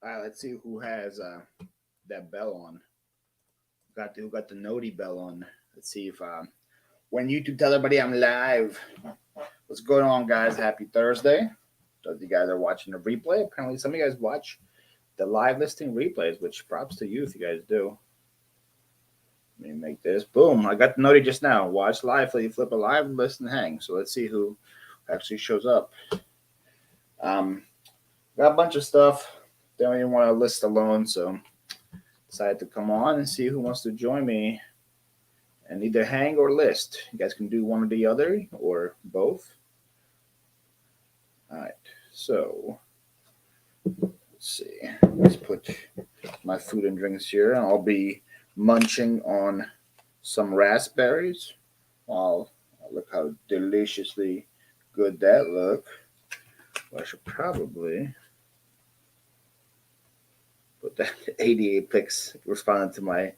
All right, let's see who has that bell on. Who got the noti bell on? Let's see if when YouTube tell everybody I'm live. What's going on, guys? Happy Thursday. Those of you guys are watching the replay. Apparently, some of you guys watch the live listing replays, which props to you if you guys do. Let me make this. Boom. I got the noti just now. Watch live, flip a live, listen, hang. So let's see who actually shows up. Got a bunch of stuff. Don't even want to list alone, so decided to come on and see who wants to join me and either hang or list. You guys can do one or the other or both. All right, so let's see. Let's put my food and drinks here. I'll be munching on some raspberries. Wow, look how deliciously good that look. Well, I should probably put that 88 pics responding to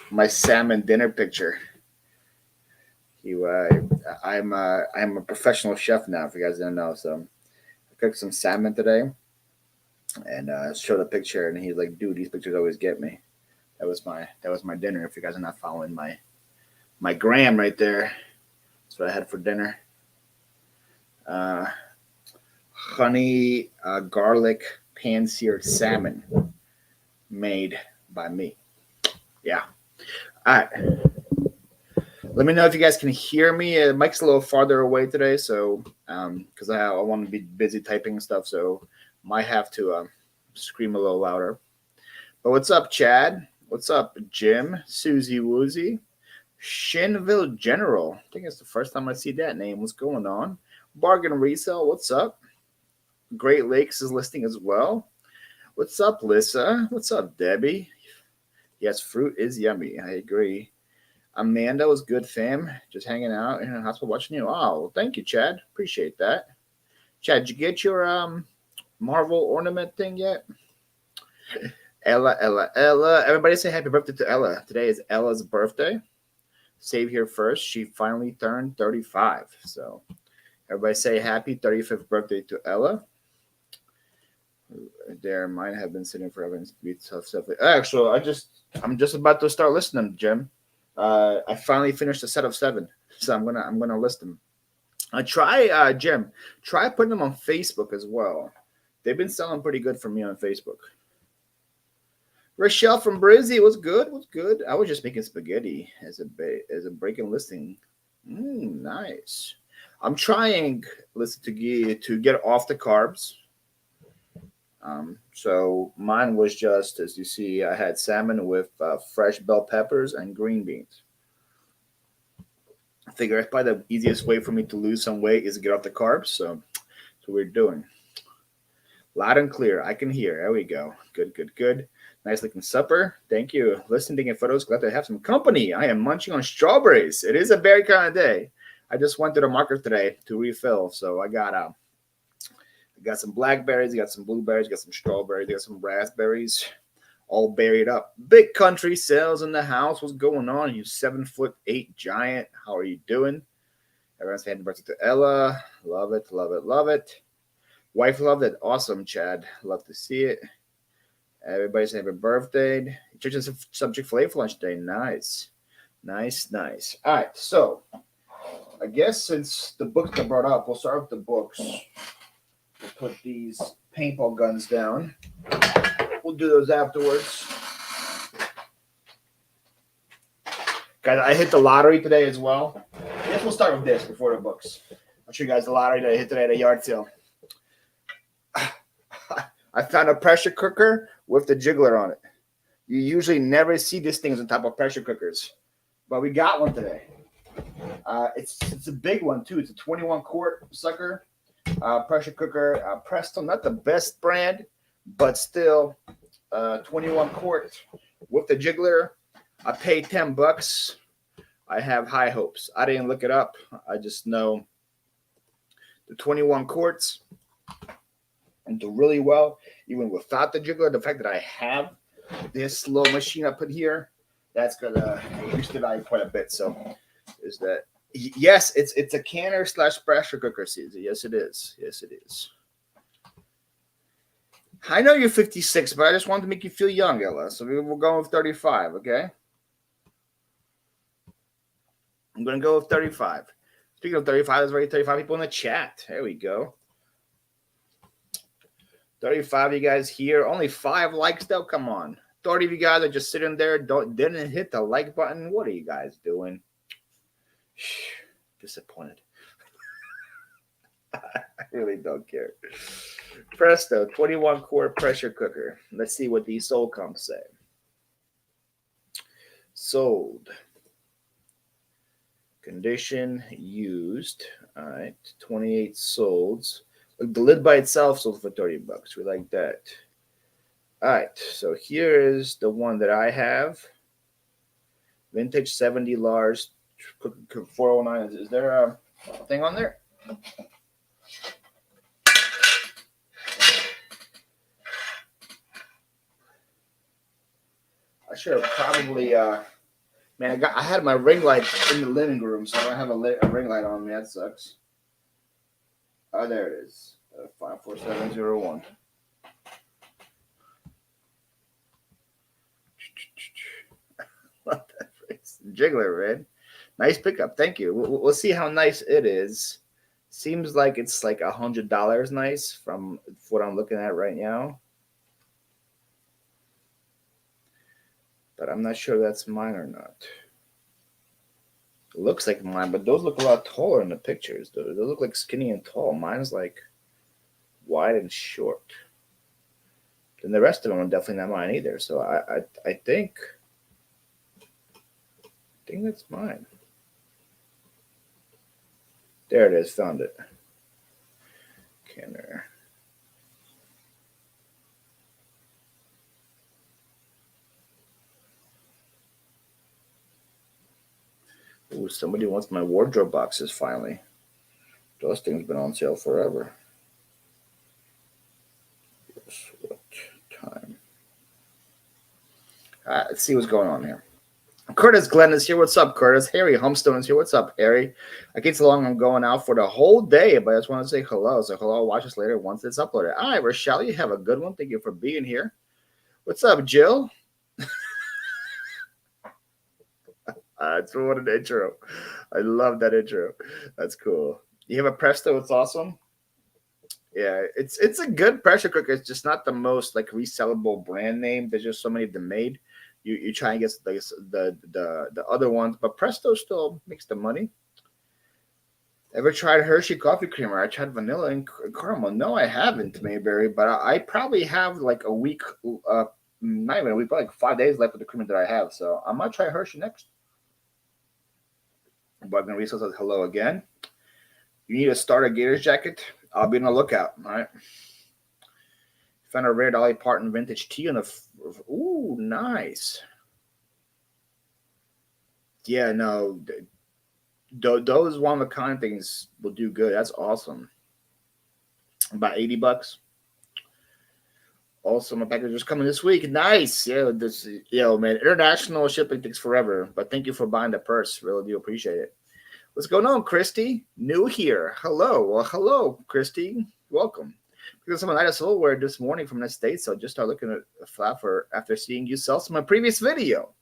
my salmon dinner picture. I'm a professional chef now. If you guys didn't know, so I cooked some salmon today, and showed a picture, and he's like, "Dude, these pictures always get me." That was my dinner. If you guys are not following my gram right there, that's what I had for dinner. Honey garlic pan seared salmon made by me. Yeah. All right. Let me know if you guys can hear me. Mike's a little farther away today, so because I want to be busy typing stuff, so might have to scream a little louder. But what's up, Chad? What's up, Jim? Susie Woozy? Shinville General. I think it's the first time I see that name. What's going on? Bargain Resale. What's up? Great Lakes is listing as well. What's up, Lissa? What's up, Debbie? Yes, fruit is yummy. I agree. Amanda was good, fam. Just hanging out in the hospital watching you. Oh, well, thank you, Chad. Appreciate that. Chad, did you get your Marvel ornament thing yet? Ella. Everybody say happy birthday to Ella. Today is Ella's birthday. Save here first. She finally turned 35. So everybody say happy 35th birthday to Ella. There might have been sitting forever and be tough stuff. Actually, I'm just about to start listening, Jim. I finally finished a set of 7, so I'm gonna list them. Jim. Try putting them on Facebook as well. They've been selling pretty good for me on Facebook. Rochelle from Brizzy, what's good? What's good? I was just making spaghetti as a break-in listing. Nice. I'm trying, listen, to get off the carbs. So mine was just, as you see, I had salmon with fresh bell peppers and green beans. I figure it's probably the easiest way for me to lose some weight is to get off the carbs. So that's what we're doing. Loud and clear. I can hear. There we go. Good. Nice looking supper. Thank you. Listening, taking photos. Glad to have some company. I am munching on strawberries. It is a berry kind of day. I just went to the market today to refill. So I got some blackberries, got some blueberries, got some strawberries, got some raspberries, all berried up. Big country sales in the house. What's going on? You 7'8" giant. How are you doing? Everyone's saying happy birthday to Ella. Love it. Wife loved it. Awesome, Chad. Love to see it. Everybody's saying happy birthday. Church is subject for lunch today. Nice. All right, so I guess since the books got brought up, we'll start with the books. We'll put these paintball guns down. We'll do those afterwards. Guys, I hit the lottery today as well. I guess we'll start with this before the books. I'll show you guys the lottery that I hit today at a yard sale. I found a pressure cooker with the jiggler on it. You usually never see these things on top of pressure cookers, but we got one today. It's a big one too. It's a 21 quart sucker. Pressure cooker, Presto, not the best brand, but still 21 quart with the jiggler. I paid $10. I have high hopes. I didn't look it up. I just know the 21 quarts and do really well, even without the jiggler. The fact that I have this little machine I put here, that's gonna increase the value quite a bit. So is that yes, it's a canner / pressure cooker season. Yes, it is. I know you're 56, but I just wanted to make you feel young, Ella. So we're going with 35, okay? I'm going to go with 35. Speaking of 35, there's already 35 people in the chat. There we go. 35 of you guys here. Only 5 likes, though. Come on. 30 of you guys are just sitting there, didn't hit the like button. What are you guys doing? Disappointed. I really don't care. Presto, 21 quart pressure cooker. Let's see what these sold comps say. Sold. Condition used. All right, 28 solds. Look, the lid by itself sold for $30. We like that. All right, so here is the one that I have. Vintage 70 large 409. Is there a thing on there? I should have probably man, I had my ring light in the living room, so I don't have a ring light on me. That sucks. Oh, there it is. 54701. What the phrase? Jiggler, man. Nice pickup. Thank you. We'll see how nice it is. Seems like it's like $100 nice from what I'm looking at right now. But I'm not sure that's mine or not. It looks like mine, but those look a lot taller in the pictures. Those look like skinny and tall. Mine's like wide and short. And the rest of them are definitely not mine either. So I think that's mine. There it is. Found it. Canner. Ooh, somebody wants my wardrobe boxes finally. Those things been on sale forever. Guess what time? Let's see what's going on here. Curtis Glenn is here. What's up, Curtis? Harry Humstone is here. What's up, Harry? I get so long I'm going out for the whole day, but I just want to say hello. So hello, watch us later once it's uploaded. All right, Rochelle, you have a good one. Thank you for being here. What's up, Jill? That's what an intro. I love that intro. That's cool. You have a Presto. It's awesome. Yeah, it's a good pressure cooker. It's just not the most like resellable brand name. There's just so many of them made. You try and get the other ones, but Presto still makes the money. Ever tried Hershey coffee creamer? I tried vanilla and caramel. No, I haven't, Mayberry, but I probably have like a week, not even a week, but like 5 days left of the creamer that I have. So I might try Hershey next. Bugman Resource says hello again. You need a starter Gators jacket? I'll be on the lookout. All right. Found a rare Dolly Parton vintage tee on ooh, nice. Yeah, no, those one of a kind things will do good. That's awesome. About $80. Also, my package is coming this week. Nice. Yeah, man, international shipping takes forever. But thank you for buying the purse. Really do appreciate it. What's going on, Christy? New here. Hello. Well, hello, Christy. Welcome. Because someone I just sold this morning from the States, so I just started looking at Flatware after seeing you sell some of my previous video.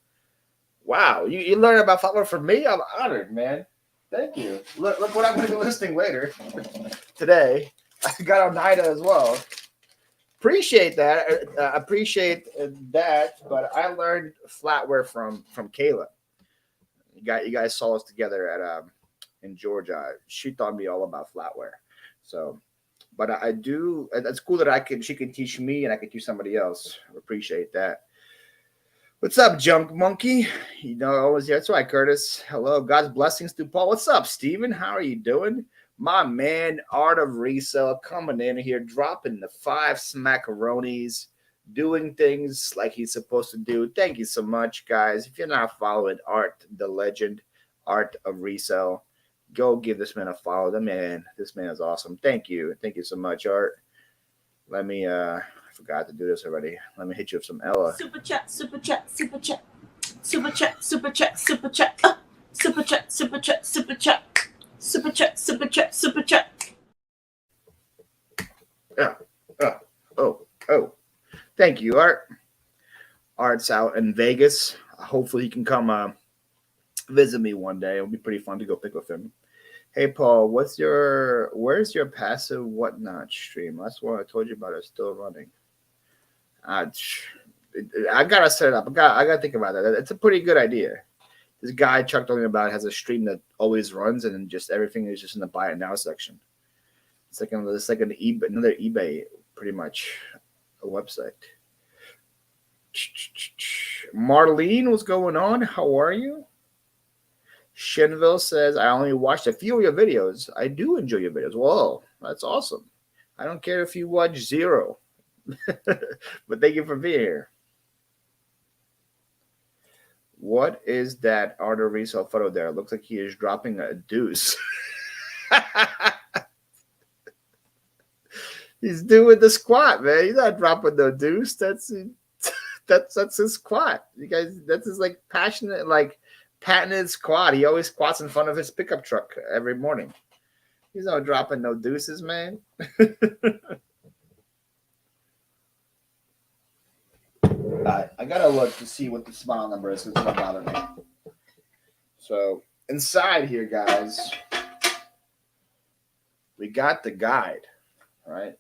Wow, you learned about Flatware from me? I'm honored, man. Thank you. Look what I'm going to be listing later today. I got Oneida as well. Appreciate that. Appreciate that. But I learned Flatware from Kayla. You guys saw us together at in Georgia. She taught me all about Flatware. So, but I do. It's cool that she can teach me and I can teach somebody else. Appreciate that. What's up, Junk Monkey? You know, always here. That's right, Curtis. Hello. God's blessings to Paul. What's up, Steven? How are you doing? My man, Art of Resale, coming in here, dropping the 5 smackaronis, doing things like he's supposed to do. Thank you so much, guys. If you're not following Art, the legend, Art of Resale, go give this man a follow. This man is awesome. Thank you. Thank you so much, Art. Let me, I forgot to do this already. Let me hit you with some Ella. Super chat, super chat, super chat. Super chat, super chat, super chat. Super chat, super chat, super chat. Super chat, super chat, super chat. Oh. Thank you, Art. Art's out in Vegas. Hopefully, he can come visit me one day. It'll be pretty fun to go pick with him. Hey, Paul, where's your passive whatnot stream? That's what I told you about. It's still running. I, I gotta set it up. I gotta think about that. It's a pretty good idea. This guy Chuck told me about has a stream that always runs, and just everything is just in the buy it now section. It's like another eBay, pretty much a website. Marlene, what's going on? How are you? Shinville says, I only watched a few of your videos. I do enjoy your videos. Whoa, that's awesome. I don't care if you watch 0. But thank you for being here. What is that Arthur resale photo there? It looks like he is dropping a deuce. He's doing the squat, man. He's not dropping no deuce. That's his squat. You guys, that's his like passionate, like patented squat. He always squats in front of his pickup truck every morning. He's not dropping no deuces, man. I gotta look to see what the smile number is. It's gonna bother me. So inside here, guys, we got the guide, right?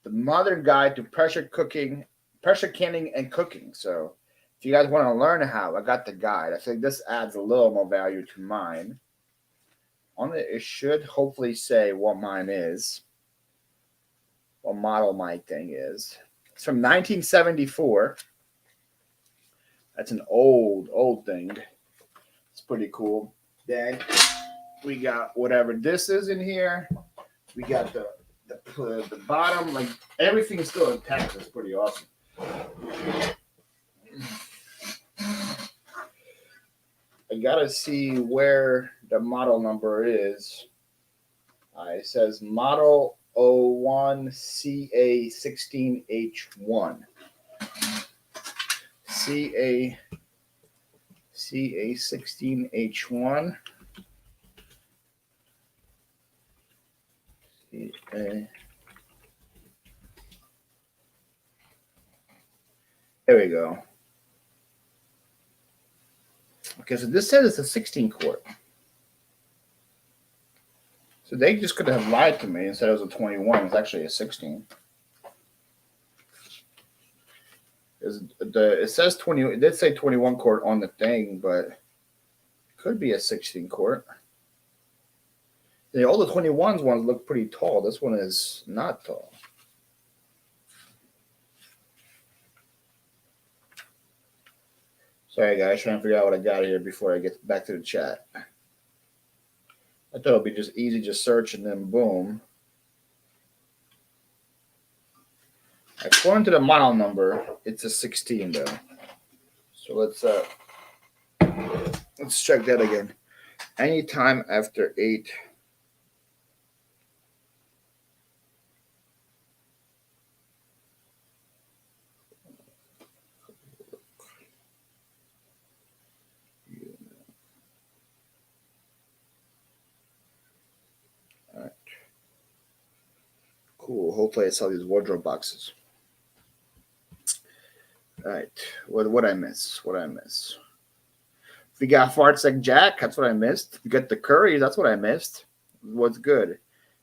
The modern guide to pressure canning, and cooking. So if you guys want to learn how, I got the guide. I think this adds a little more value to mine. On it, it should hopefully say what mine is, what model my thing is. It's from 1974. That's an old thing. It's pretty cool. Then we got whatever this is in here. We got the bottom, like everything is still intact. It's pretty awesome. I gotta see where the model number is. It says model 01CA16H1. CA16H1. There we go. Okay, so this says it's a 16 quart. So they just could have lied to me and said it was a 21. It's actually a 16. It says 20. It did say 21 quart on the thing, but it could be a 16 quart. All the 21s ones look pretty tall. This one is not tall. Sorry, guys, trying to figure out what I got here before I get back to the chat. I thought it would be just easy, just search and then boom. According to the model number, it's a 16 though. So let's check that again. Anytime after 8. All right. Cool. Hopefully I sell these wardrobe boxes. All right. What I miss? If we got farts like Jack, that's what I missed. If we got the curries, that's what I missed. What's good?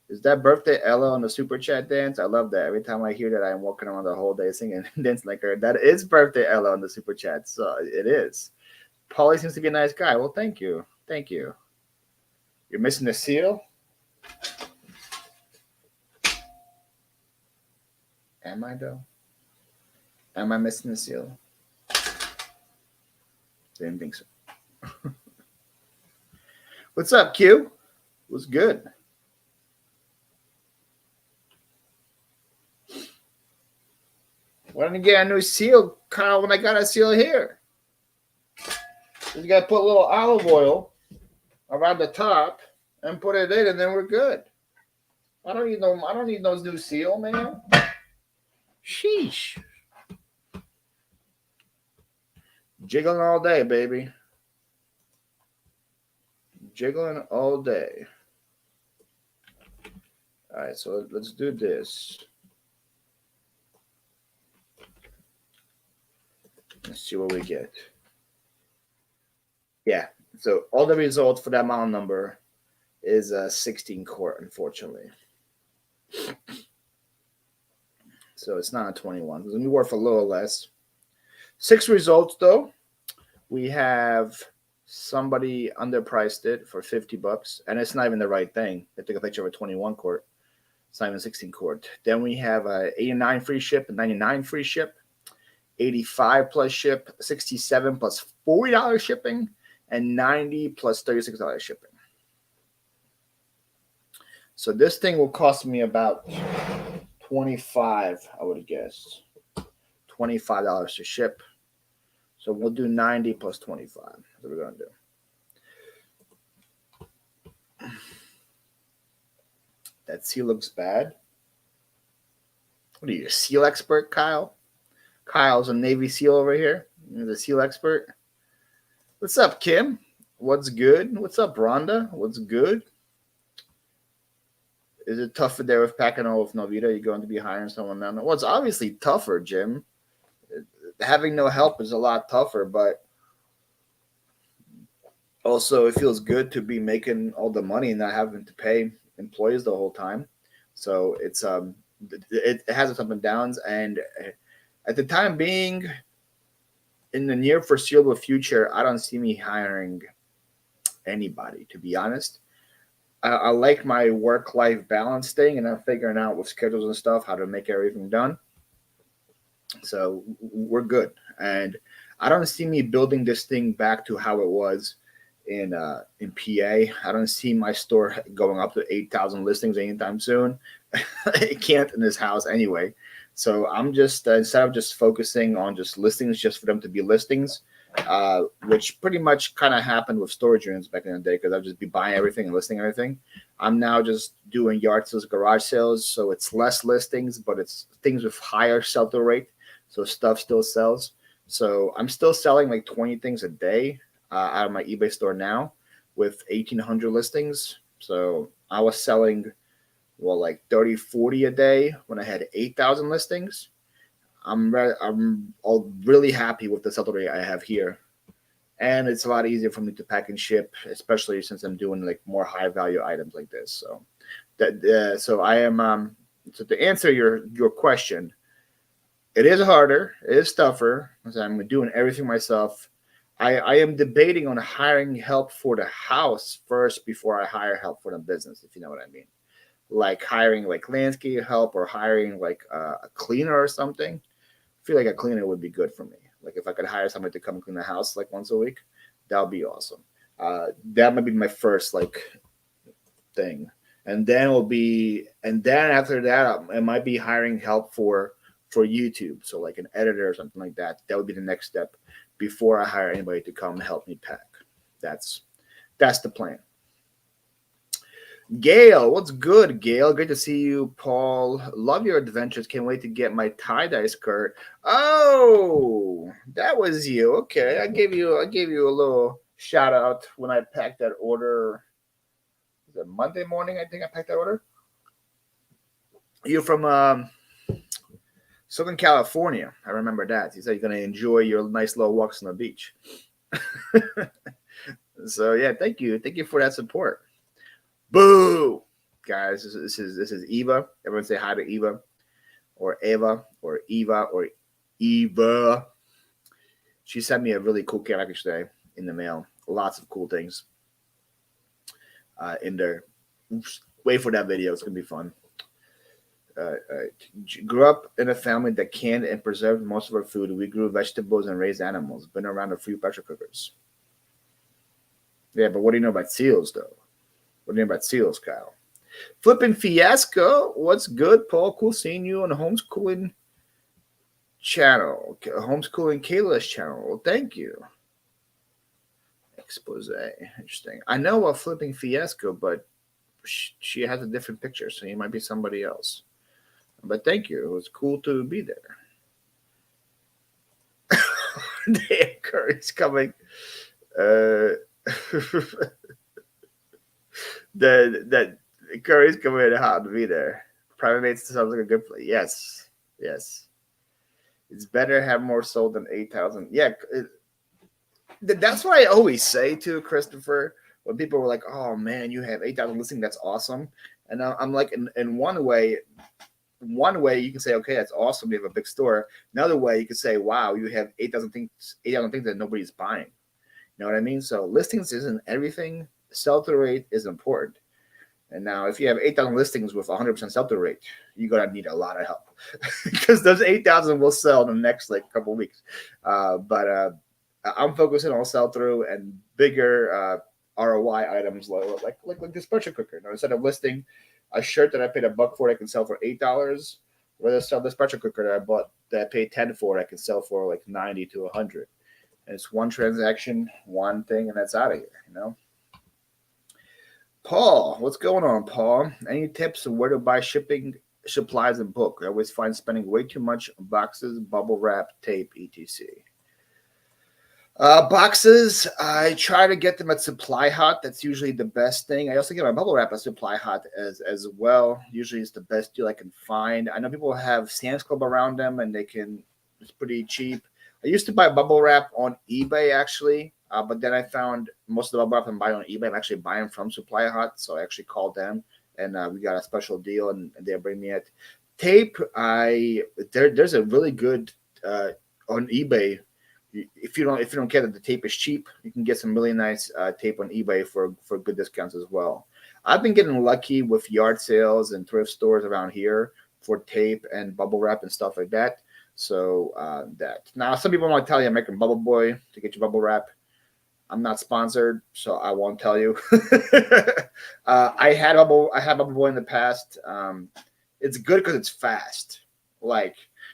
Is that birthday Ella on the super chat dance? I love that. Every time I hear that, I'm walking around the whole day singing and dancing like her. That is birthday Ella on the super chat. So it is. Paulie seems to be a nice guy. Well, thank you. Thank you. You're missing the seal? Am I though? Am I missing the seal? Didn't think so. What's up, Q? What's good? Why didn't you get a new seal, Kyle, when I got a seal here? You got to put a little olive oil around the top and put it in, and then we're good. I don't need no new seal, man. Sheesh. Jiggling all day, baby. Jiggling all day. All right, so let's do this. Let's see what we get. Yeah. So all the results for that model number is a 16 quart, unfortunately. So it's not a 21. It's going to be worth a little less. 6 results, though. We have somebody underpriced it for $50, and it's not even the right thing. They took a picture of a 21 quart. It's not even 16 quart. Then we have a 89 free ship, a 99 free ship, 85 plus ship, 67 plus $40 shipping, and 90 plus $36 shipping. So this thing will cost me about 25, I would guess. $25 to ship. So we'll do 90 plus 25. That's what we're going to do. That seal looks bad. What are you, a seal expert, Kyle? Kyle's a Navy SEAL over here. He's a SEAL expert. What's up, Kim? What's good? What's up, Rhonda? What's good? Is it tougher there with Pacano with Novita? You're going to be hiring someone now? Well, it's obviously tougher, Jim. Having no help is a lot tougher, but also it feels good to be making all the money and not having to pay employees the whole time. So it has its ups and downs, and at the time being, in the near foreseeable future, I don't see me hiring anybody, to be honest. I like my work-life balance thing, and I'm figuring out with schedules and stuff how to make everything done. So we're good, and I don't see me building this thing back to how it was in PA. I don't see my store going up to 8,000 listings anytime soon. It can't in this house anyway. So I'm just instead of just focusing on just listings, just for them to be listings, which pretty much kind of happened with storage units back in the day, because I'd just be buying everything and listing everything. I'm now just doing yard sales, garage sales, so it's less listings, but it's things with higher sell-through rate, so stuff still sells. So I'm still selling like 20 things a day out of my eBay store now with 1,800 listings. So I was selling, well, like 30, 40 a day when I had 8,000 listings. I'm really happy with the sell-through rate I have here. And it's a lot easier for me to pack and ship, especially since I'm doing like more high value items like this. So so I am so to answer your question, it is harder, it is tougher, because I'm doing everything myself. I am debating on hiring help for the house first before I hire help for the business, if you know what I mean. Like hiring like landscape help or hiring like a cleaner or something. I feel like a cleaner would be good for me. Like if I could hire somebody to come and clean the house like once a week, that would be awesome. That might be my first like thing, and then after that, it might be hiring help for YouTube. So like an editor or something like that. That would be the next step before I hire anybody to come help me pack. That's the plan. Gail, what's good, Gail? Good to see you, Paul. Love your adventures. Can't wait to get my tie-dye skirt. Oh, that was you. Okay, I gave you a little shout out when I packed that order. Was it Monday morning? I think I packed that order. You're from Southern California. I remember that. You said you're gonna enjoy your nice little walks on the beach. So yeah, thank you for that support. Boo, guys! This is Eva. Everyone say hi to Eva, or Eva, or Eva, or Eva. She sent me a really cool care package today in the mail. Lots of cool things in there. Wait for that video; it's gonna be fun. Grew up in a family that canned and preserved most of our food. We grew vegetables and raised animals. Been around a few pressure cookers. Yeah, but what do you know about seals, though? What do you know about seals, Kyle? Flipping Fiasco, what's good, Paul? Cool seeing you on the homeschooling channel. Homeschooling Kayla's channel. Well, thank you. Expose. Interesting. I know a Flipping Fiasco, but she has a different picture, so he might be somebody else. But thank you. It was cool to be there. Dan Curry's coming. That Curry's coming in hot to be there. Private mates sounds like a good play. Yes. It's better to have more sold than 8,000. Yeah, that's what I always say to Christopher when people were like, "Oh man, you have 8,000 listings. That's awesome." And I'm like, in one way you can say, "Okay, that's awesome. You have a big store." Another way you could say, "Wow, you have 8,000 things that nobody's buying." You know what I mean? So listings isn't everything. Sell-through rate is important. And now, if you have 8,000 listings with 100% sell-through rate, you're gonna need a lot of help because those 8,000 will sell in the next like couple of weeks. But I'm focusing on sell-through and bigger ROI items like this pressure cooker. Now, instead of listing a shirt that I paid $1 for, I can sell for $8. Rather sell this pressure cooker that I bought that I paid $10 for, I can sell for like 90 to 100. And it's one transaction, one thing, and that's out of here. You know. Paul, what's going on, Paul? Any tips on where to buy shipping supplies in bulk? I always find spending way too much on boxes, bubble wrap, tape, etc. Boxes, I try to get them at Supply Hut. That's usually the best thing. I also get my bubble wrap at Supply Hut as well. Usually it's the best deal I can find. I know people have Sam's Club around them and it's pretty cheap. I used to buy bubble wrap on eBay actually, but then I found most of the bubble wrap I'm buying on eBay. I'm actually buying from Supply Hut, so I actually called them and we got a special deal and they bring me it. Tape, there's a really good on eBay. If you don't care that the tape is cheap, you can get some really nice tape on eBay for good discounts as well. I've been getting lucky with yard sales and thrift stores around here for tape and bubble wrap and stuff like that. So that now some people might tell you I'm making Bubble Boy to get your bubble wrap. I'm not sponsored, so I won't tell you. I had Bubble Boy in the past. It's good because it's fast.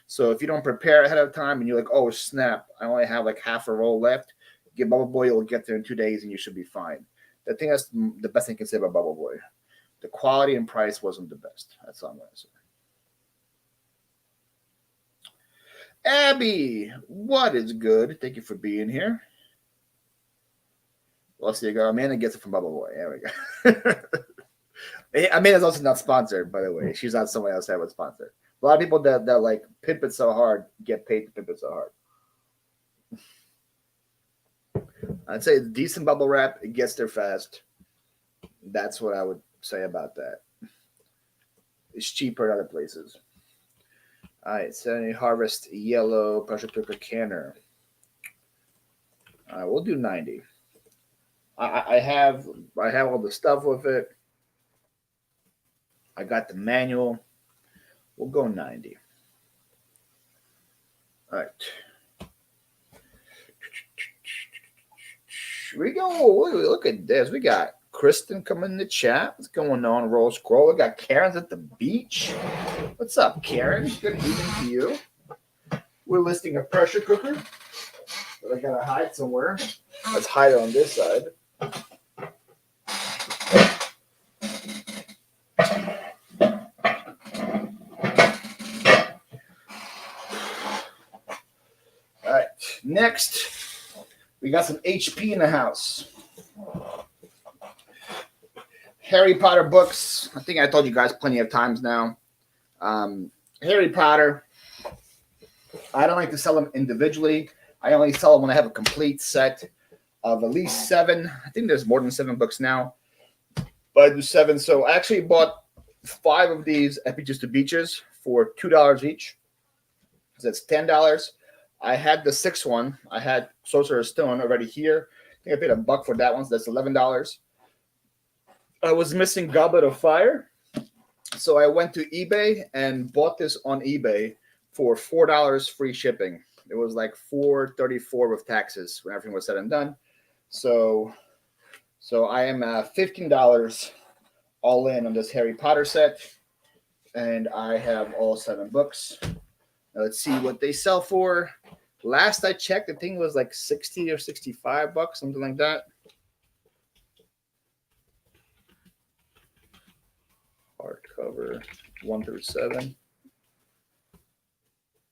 So if you don't prepare ahead of time and you're like, oh snap, I only have like half a roll left, get Bubble Boy, you'll get there in 2 days and you should be fine. I think that's the best thing I can say about Bubble Boy. The quality and price wasn't the best. That's all I'm going to say. Abby, what is good? Thank you for being here. Well, see you go. Amanda gets it from Bubble Boy. There we go. Amanda's also not sponsored, by the way. She's not someone else that was sponsored. A lot of people that like pimp it so hard get paid to pimp it so hard. I'd say decent bubble wrap. It gets there fast. That's what I would say about that. It's cheaper in other places. All right, Sunny Harvest Yellow Pressure Cooker Canner. All right, we'll do 90. I have all the stuff with it. I got the manual. We'll go 90. All right. We go. Look at this. We got Kristen coming in the chat. What's going on? Roll scroll. We got Karen's at the beach. What's up, Karen? Good evening to you. We're listing a pressure cooker, but I gotta hide somewhere. Let's hide it on this side. All right. Next, we got some HP in the house. Harry Potter books. I think I told you guys plenty of times now. Harry Potter. I don't like to sell them individually. I only sell them when I have a complete set of at least 7. I think there's more than 7 books now, but I do 7. So I actually bought 5 of these at Beaches to Beaches for $2 each. So that's $10. I had the 6th one. I had Sorcerer's Stone already here. I think I paid $1 for that one, so that's $11. I was missing Goblet of Fire, so I went to eBay and bought this on eBay for $4 free shipping. It was like $4.34 with taxes when everything was said and done. So I am $15 all in on this Harry Potter set, and I have all 7 books. Now let's see what they sell for. Last I checked, the thing was like 60 or 65 bucks, something like that. Hardcover 1 through 7.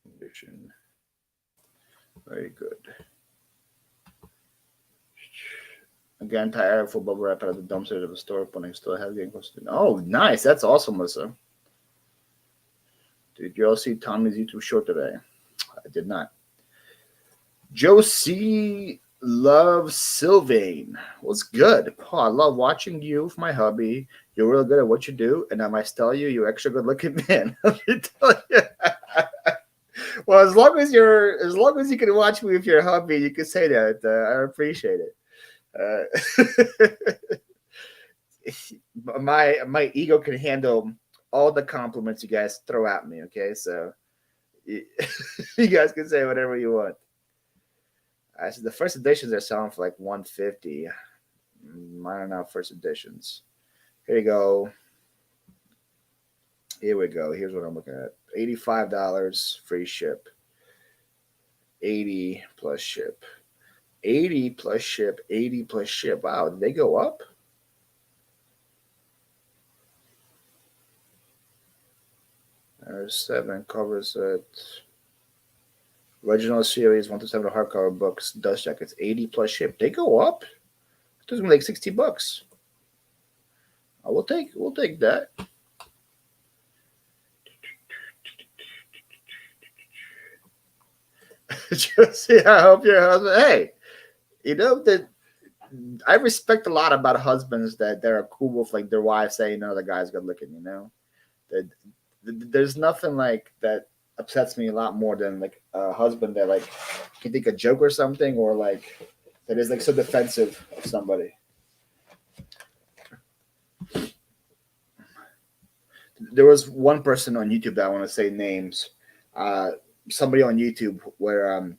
Condition. Very good. Again, tired for bubble wrap out of the dumpster of the store when I still have getting close to. Oh, nice. That's awesome, Melissa. Did you all see Tommy's YouTube short today? I did not. Josie loves Sylvain. What's good? Oh, I love watching you with my hubby. You're real good at what you do, and I must tell you, you're extra good looking man. Let me tell you. Well, as long as you can watch me with your hubby, you can say that. I appreciate it. My ego can handle all the compliments you guys throw at me. Okay, so you guys can say whatever you want. So the first editions are selling for like $150. I don't know, first editions. Here you go. Here we go. Here's what I'm looking at. $85 free ship. 80 plus ship. 80 plus ship. 80 plus ship. Wow, did they go up? There's 7 covers it. Original series 1 to 7 hardcover books, dust jackets, 80 plus ship. They go up. It was like $60. We'll take that. Josie, I hope your husband. Hey, you know that I respect a lot about husbands that they're cool with like their wives saying, "No, the guy's good looking." You know, that there's nothing like that upsets me a lot more than like a husband that like can think a joke or something, or like that is like so defensive of somebody. There was one person on YouTube that I want to say names. Somebody on YouTube where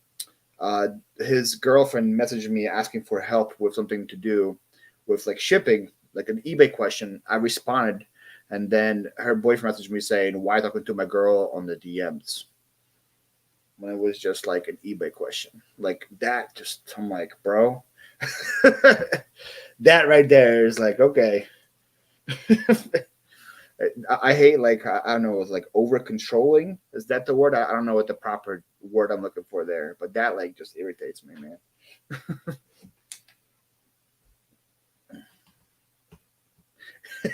his girlfriend messaged me asking for help with something to do with like shipping, like an eBay question. I responded, and then her boyfriend messaged me saying, "Why talking to my girl on the DMs?" When it was just like an eBay question, like that. Just I'm like, bro, that right there is like okay. I hate like I don't know, it's like over controlling. Is that the word? I don't know what the proper word I'm looking for there, but that like just irritates me, man.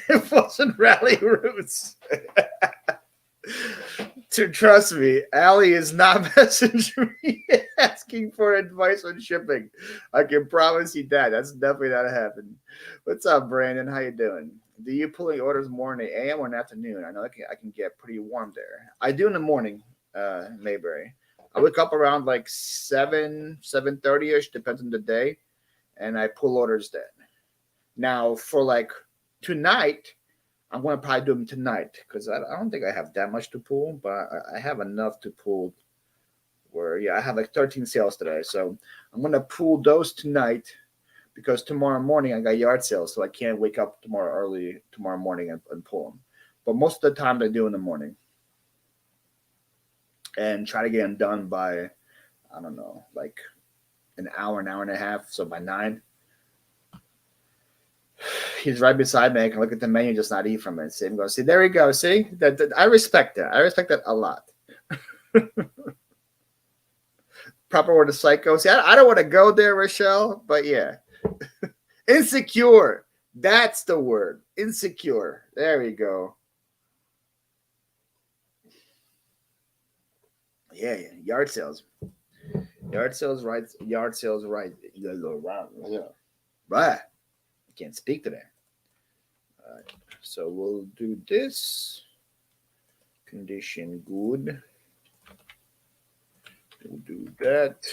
It wasn't Rally Roots. To trust me, Allie is not messaging me asking for advice on shipping. I can promise you that. That's definitely not happening. What's up, Brandon? How you doing? Do you pulling orders more in the AM or in the afternoon? I know I can get pretty warm there. I do in the morning, Mayberry. I wake up around like 7:30ish, depends on the day, and I pull orders then. Now for like tonight, I'm going to probably do them tonight because I don't think I have that much to pull, but I have enough to pull. Where I have like 13 sales today, so I'm going to pull those tonight. Because tomorrow morning I got yard sales, so I can't wake up early tomorrow morning and pull them. But most of the time I do in the morning and try to get them done by, I don't know, like an hour and a half. So by 9, he's right beside me. I can look at the menu, just not eat from it. See him go, see, there you go. See, that I respect that. I respect that a lot. Proper word of psycho. See, I don't want to go there, Rochelle, but yeah. Insecure. That's the word. Insecure. There we go. Yeah. Yard sales. Yard sales right. Yard sales right. You guys go around. Yeah. Right. I can't speak today. All right. So we'll do this. Condition good. We'll do that.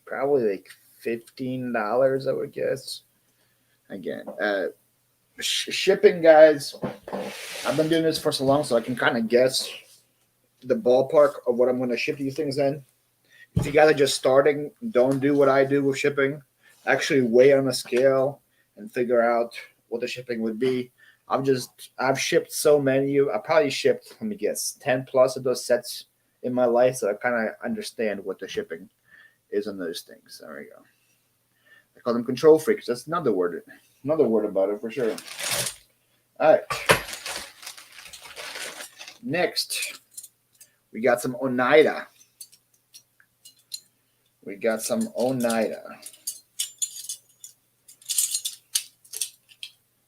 Probably like $15, I would guess. Again, shipping, guys. I've been doing this for so long, so I can kind of guess the ballpark of what I'm going to ship these things in. If you guys are just starting, don't do what I do with shipping. Actually, weigh on a scale and figure out what the shipping would be. I've shipped so many. I probably shipped, let me guess, 10 plus of those sets in my life, so I kind of understand what the shipping is on those things. There we go. I call them control freaks. That's another word about it for sure. All right. Next, we got some Oneida.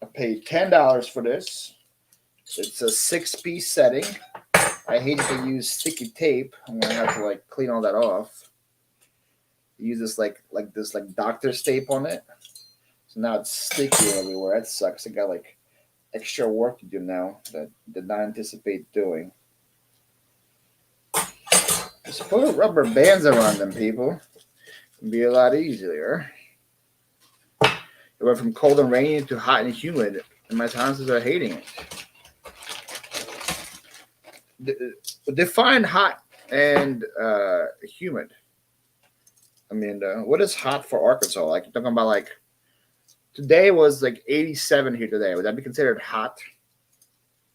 I paid $10 for this. It's a 6-piece setting. I hate to use sticky tape. I'm gonna have to like clean all that off. Use this like doctor's tape on it. So now it's sticky everywhere. That sucks. I got like extra work to do now that I did not anticipate doing. Just put rubber bands around them, people. It'd be a lot easier. It went from cold and rainy to hot and humid, and my sinuses are hating it. Define hot and humid. I mean, what is hot for Arkansas? Like, you're talking about like today was like 87 here today. Would that be considered hot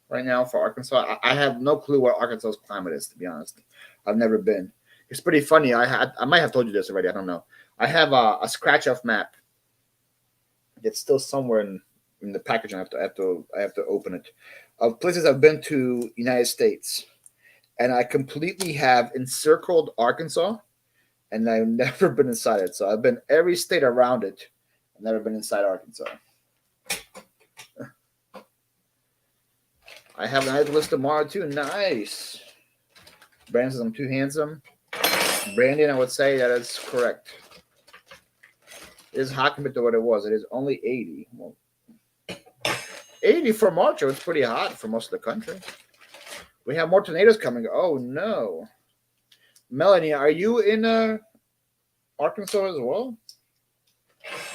right now for Arkansas? I have no clue what Arkansas's climate is, to be honest. I've never been. It's pretty funny. I might have told you this already. I don't know. I have a scratch off map. It's still somewhere in the package. I have to open it. Of places I've been to United States, and I completely have encircled Arkansas, and I've never been inside it. So I've been every state around it. I've never been inside Arkansas. I have a nice list tomorrow too. Nice. Brandon says I'm too handsome. Brandon, I would say that is correct. It is hot compared to what it was. It is only 80. Well, 80 for March. It's pretty hot for most of the country. We have more tornadoes coming. Oh, no. Melanie, are you in Arkansas as well?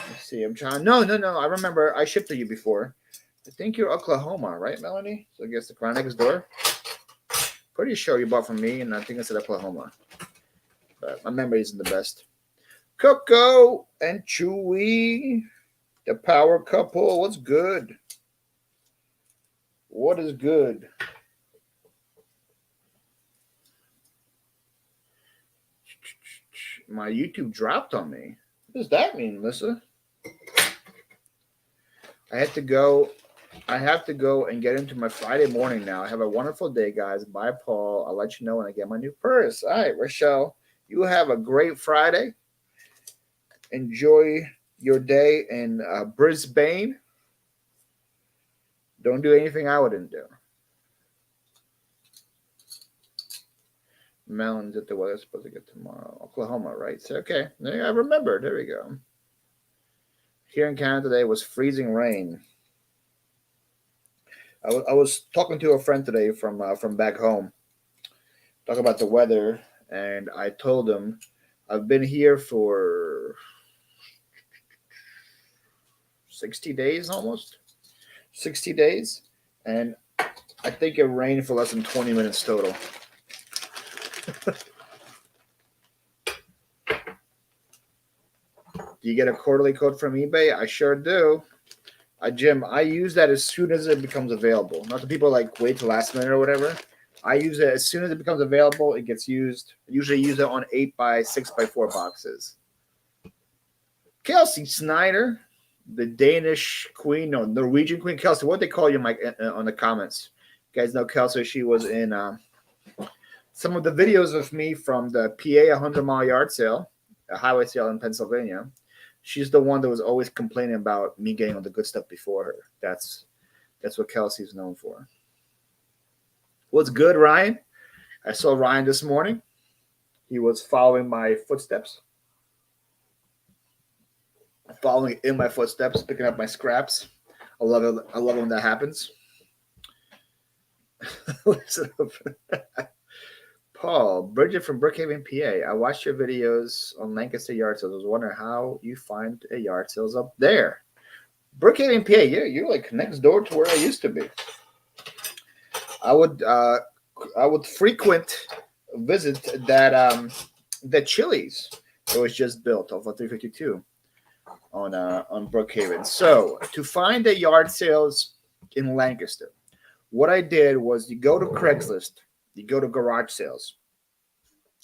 Let's see. I'm trying. No. I remember I shipped to you before. I think you're Oklahoma, right, Melanie? So I guess the car next door. Pretty sure you bought from me, and I think I said Oklahoma. But my memory isn't the best. Coco and Chewy, the power couple. What's good? What is good? My YouTube dropped on me. What does that mean, Melissa? I have to go and get into my Friday morning now. Have a wonderful day, guys. Bye, Paul. I'll let you know when I get my new purse. All right, Rochelle, you have a great Friday. Enjoy your day in Brisbane. Don't do anything I wouldn't do. Melons at the weather's supposed to get tomorrow. Oklahoma, right? So, okay. I remember. There we go. Here in Canada today was freezing rain. I was talking to a friend today from back home, talking about the weather, and I told him I've been here for 60 days almost. 60 days, and I think it rained for less than 20 minutes total. Do you get a quarterly code from eBay? I sure do. Jim, I use that as soon as it becomes available. Not the people like wait till last minute or whatever. I use it as soon as it becomes available. It gets used. I usually use it on 8x6x4 boxes. Kelsey Snyder, the Danish queen, no, Norwegian queen. Kelsey, what they call you, Mike, on the comments? You guys know Kelsey. She was in some of the videos of me from the PA 100-mile yard sale, a highway sale in Pennsylvania. She's the one that was always complaining about me getting all the good stuff before her. That's what Kelsey's known for. What's good, Ryan? I saw Ryan this morning. He was following my footsteps. Following in my footsteps, picking up my scraps. I love it. I love when that happens. Listen up. Paul, Bridget from Brookhaven, PA. I watched your videos on Lancaster yard sales. I was wondering how you find a yard sales up there. Brookhaven, PA. You're like next door to where I used to be. I would frequent visit that the Chili's that was just built off of 352 on Brookhaven. So to find a yard sales in Lancaster, what I did was you go to Craigslist. You go to garage sales.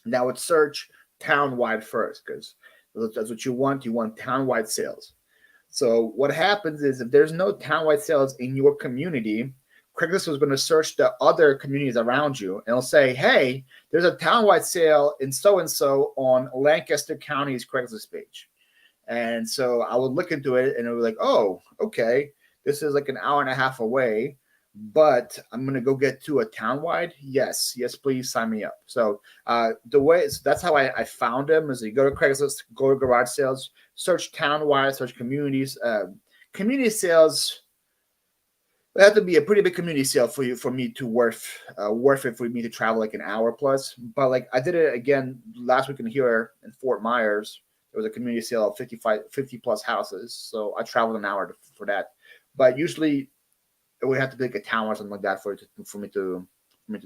Now it's search town-wide first because that's what you want. You want town-wide sales. So what happens is if there's no town-wide sales in your community, Craigslist was going to search the other communities around you and it'll say, hey, there's a town-wide sale in so-and-so on Lancaster County's Craigslist page. And so I would look into it and it was like, oh, okay, this is like an hour and a half away. but I'm gonna go get to a townwide. Yes, please sign me up. So that's how I found them. Is you go to Craigslist, go to garage sales, search townwide, search communities. Community sales. It had to be a pretty big community sale for me to worth it for me to travel like an hour plus. But like I did it again last week here in Fort Myers. There was a community sale of 50 plus houses, so I traveled an hour for that. But usually it would have to be like a town or something like that for me to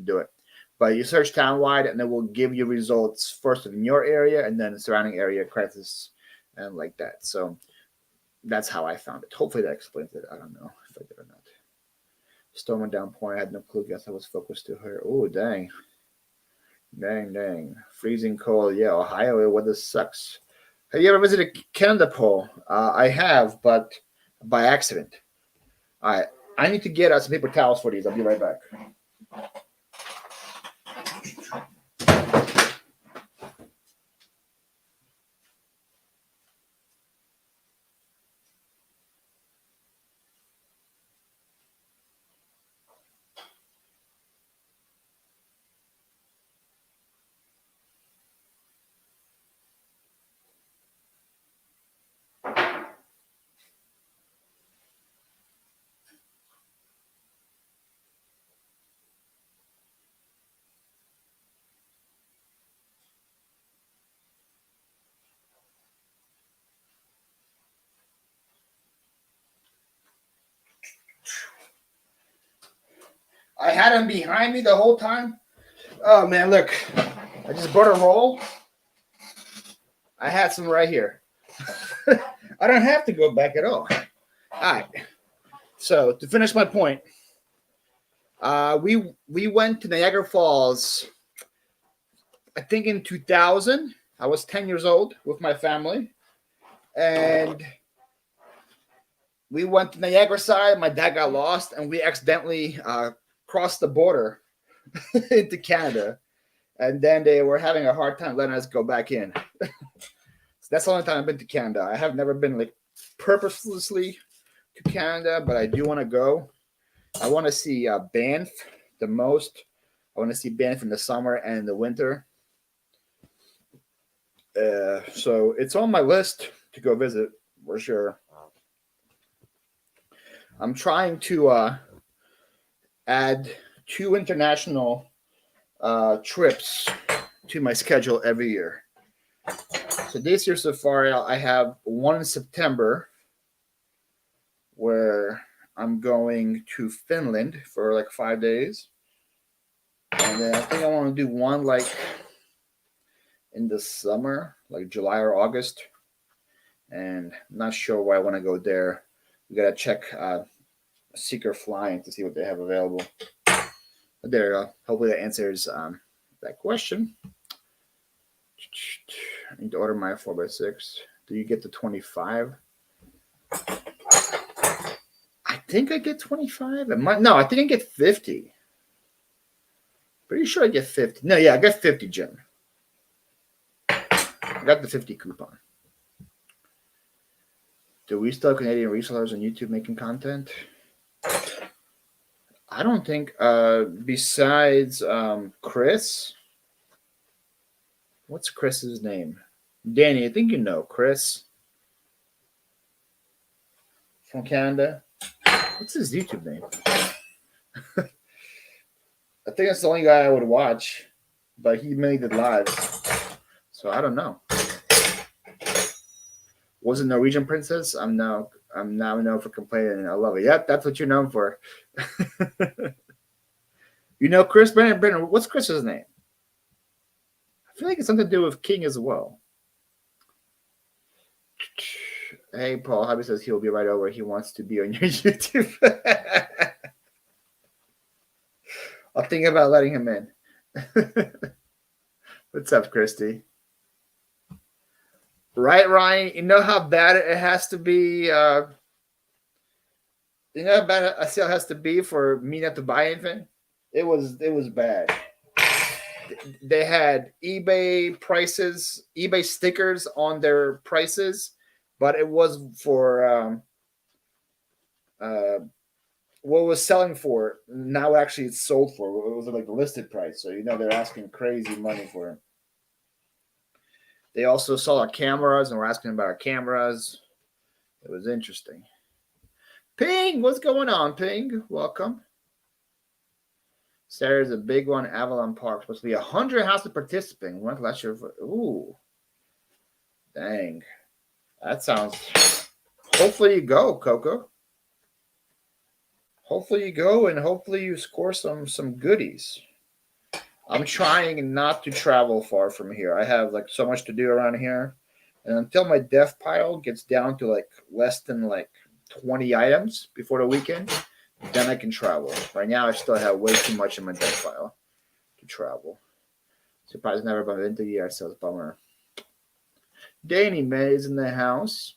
do it. But you search townwide, and it will give you results first in your area, and then the surrounding area, Craigslist, and like that. So that's how I found it. Hopefully that explains it. I don't know if I did or not. Storm and downpour. I had no clue. Guess I was focused to her. Oh, dang. Dang. Freezing cold. Yeah, Ohio weather sucks. Have you ever visited Canada, Paul? I have, but by accident. I need to get us some paper towels for these. I'll be right back. I had them behind me the whole time. Oh man, look! I just bought a roll. I had some right here. I don't have to go back at all. All right. So to finish my point, we went to Niagara Falls. I think in 2000. I was 10 years old with my family, and we went to Niagara side. My dad got lost, and we accidentally crossed the border into Canada, and then they were having a hard time letting us go back in. So that's the only time I've been to Canada. I have never been like purposely to Canada, but I do want to go. I want to see Banff the most. I want to see Banff in the summer and the winter. So it's on my list to go visit for sure. I'm trying to add 2 international trips to my schedule every year. So this year so far, I have one in September where I'm going to Finland for like 5 days. And then I think I want to do one like in the summer, like July or August. And I'm not sure why I want to go there. We got to check Seeker Flying to see what they have available. But there you go. Hopefully that answers that question. I need to order my 4x6. Do you get the 25? I think I get 25. No, I think I get 50. Pretty sure I get 50. No, yeah, I got 50, Jim. I got the 50 coupon. Do we still have Canadian resellers on YouTube making content? I don't think. Besides Chris. What's Chris's name? Danny, I think you know Chris from Canada. What's his YouTube name? I think that's the only guy I would watch, but he mainly did lives, so I don't know. Was it Norwegian Princess? I'm now known for complaining. I love it. Yep, that's what you're known for. You know Chris Brennan. What's Chris's name? I feel like it's something to do with King as well. Hey, Paul. Hobby says he'll be right over. He wants to be on your YouTube. I'll think about letting him in. What's up, Christy? Right, Ryan? You know how bad it has to be? You know how bad a sale has to be for me not to buy anything? It was bad. They had eBay prices, eBay stickers on their prices, but it was for what was selling for now actually it's sold for. It was like the listed price, so they're asking crazy money for it. They also saw our cameras and were asking about our cameras. It was interesting. Ping, what's going on, Ping? Welcome. Saturday's a big one. Avalon Park supposed to be 100 houses participating. Went last year. Ooh, dang, that sounds. Hopefully you go, Coco. Hopefully you go, and hopefully you score some goodies. I'm trying not to travel far from here. I have like so much to do around here, and until my dev pile gets down to like less than like 20 items before the weekend, then I can travel. Right now, I still have way too much in my dev pile to travel. Surprised never bumped into you, so it's a bummer. Danny May is in the house.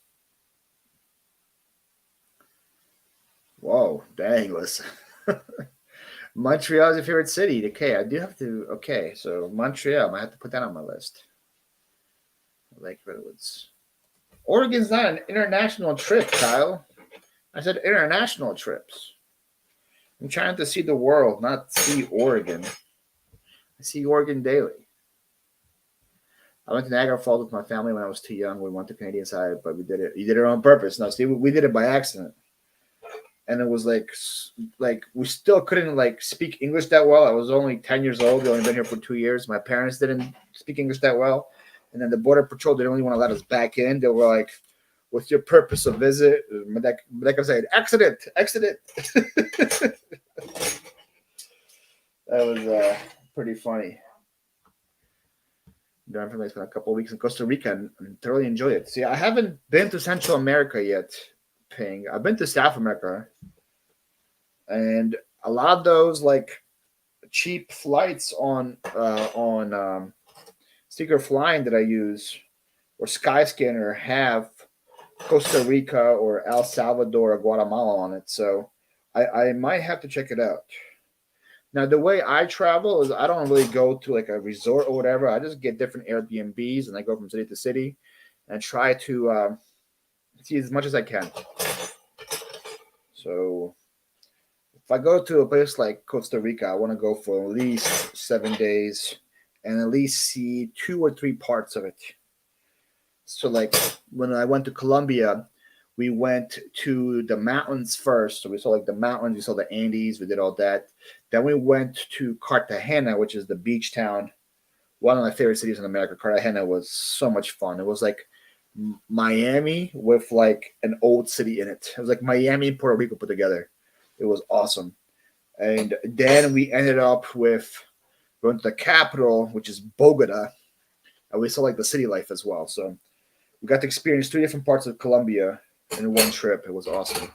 Whoa, dang, listen. Montreal is your favorite city. Okay, I do have to. Okay, so Montreal, I might have to put that on my list. Lake Redwoods. Oregon's not an international trip, Kyle. I said international trips. I'm trying to see the world, not see Oregon. I see Oregon daily. I went to Niagara Falls with my family when I was too young. We went to Canadian side, but we did it. You did it on purpose. No, see, we did it by accident. And it was like we still couldn't like speak English that well. I was only 10 years old. We only been here for 2 years. My parents didn't speak English that well. And then the Border Patrol didn't really want to let us back in. They were like, what's your purpose of visit? Like I said, accident. That was pretty funny. I spent a couple of weeks in Costa Rica and thoroughly enjoyed it. See, I haven't been to Central America yet, Ping. I've been to South America. And a lot of those like cheap flights on Secret Flying that I use or Skyscanner have Costa Rica or El Salvador or Guatemala on it. So I might have to check it out. Now, the way I travel is I don't really go to like a resort or whatever. I just get different Airbnbs and I go from city to city and try to see as much as I can. So if I go to a place like Costa Rica, I want to go for at least 7 days and at least see 2 or 3 parts of it. So like when I went to Colombia, we went to the mountains first. So we saw like the mountains, we saw the Andes, we did all that. Then we went to Cartagena, which is the beach town. One of my favorite cities in America. Cartagena was so much fun. It was like Miami with like an old city in it. It was like Miami and Puerto Rico put together. It was awesome. And then we ended up with going to the capital, which is Bogota. And we saw like the city life as well. So we got to experience 3 different parts of Colombia in one trip. It was awesome.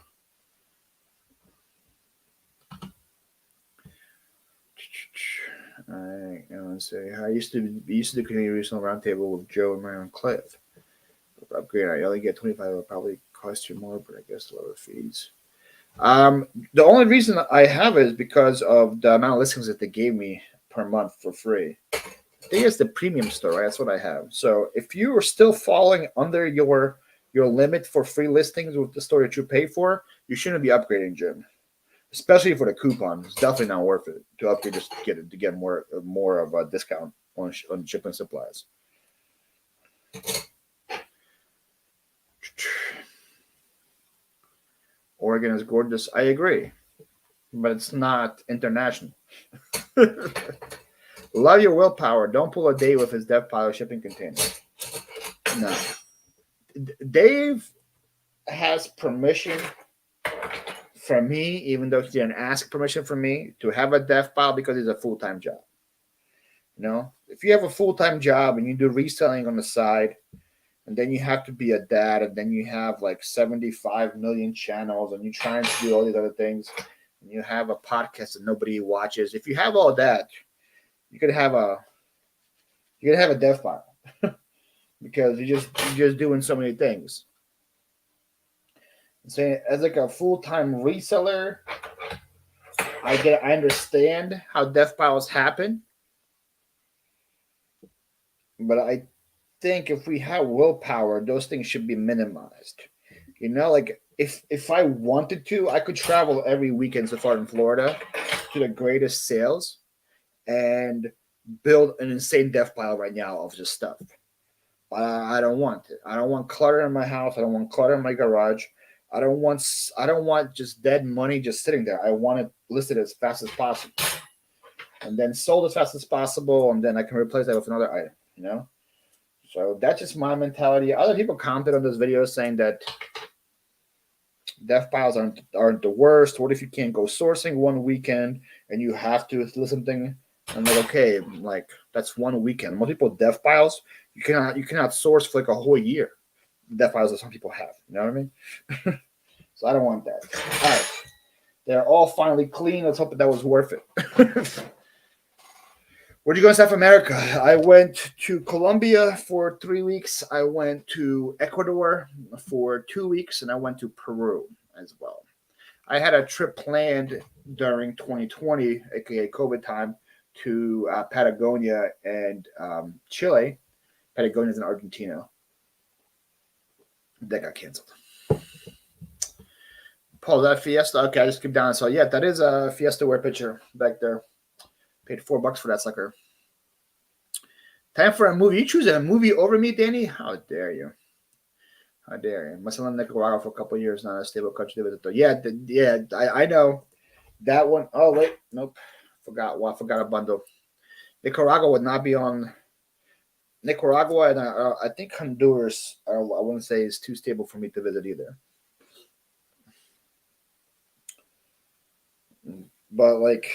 I want to say I used to do community regional roundtable with Joe and Marion Cliff. Upgrade, I only get 25. It'll probably cost you more, but I guess lower fees. The only reason I have it is because of the amount of listings that they gave me per month for free. I think it's the premium store, right? That's what I have. So if you are still falling under your limit for free listings with the store that you pay for, you shouldn't be upgrading, Jim. Especially for the coupon, it's definitely not worth it to upgrade just to get more of a discount on shipping supplies. Oregon is gorgeous. I agree, but it's not international. Love your willpower. Don't pull a Dave with his dev pile shipping container. No. Dave has permission from me, even though he didn't ask permission from me, to have a dev pile because it's a full-time job. If you have a full-time job and you do reselling on the side, and then you have to be a dad, and then you have like 75 million channels, and you're trying to do all these other things, and you have a podcast that nobody watches. If you have all that, you could have a dev file because you're just doing so many things. So as like a full-time reseller, I understand how dev files happen, but I think if we have willpower, those things should be minimized. Like if I wanted to, I could travel every weekend so far in Florida to the greatest sales and build an insane death pile right now of just stuff. I don't want it. I don't want clutter in my house. I don't want clutter in my garage. I don't want just dead money just sitting there. I want it listed as fast as possible, and then sold as fast as possible, and then I can replace that with another item. You know. So that's just my mentality. Other people commented on this video saying that death piles aren't the worst. What if you can't go sourcing one weekend and you have to list something? I'm like, okay, like that's one weekend. Most people death piles you cannot source for like a whole year. Death piles that some people have. You know what I mean? So I don't want that. All right, they're all finally clean. Let's hope that was worth it. Where'd you go in South America? I went to Colombia for 3 weeks. I went to Ecuador for 2 weeks, and I went to Peru as well. I had a trip planned during 2020, aka COVID time, to Patagonia and Chile. Patagonia is in Argentina. That got canceled. Paul, is that Fiesta? Okay, I just skip down and saw. Yeah, that is a Fiesta wear picture back there. Paid $4 for that sucker. Time for a movie. You choose a movie over me, Danny? How dare you? How dare you? Must have lived in Nicaragua for a couple of years now. A stable country to visit, though. Yeah, I know that one. Oh wait, nope. Forgot. Well, I forgot a bundle. Nicaragua would not be on. Nicaragua and I think Honduras. I wouldn't say is too stable for me to visit either. But like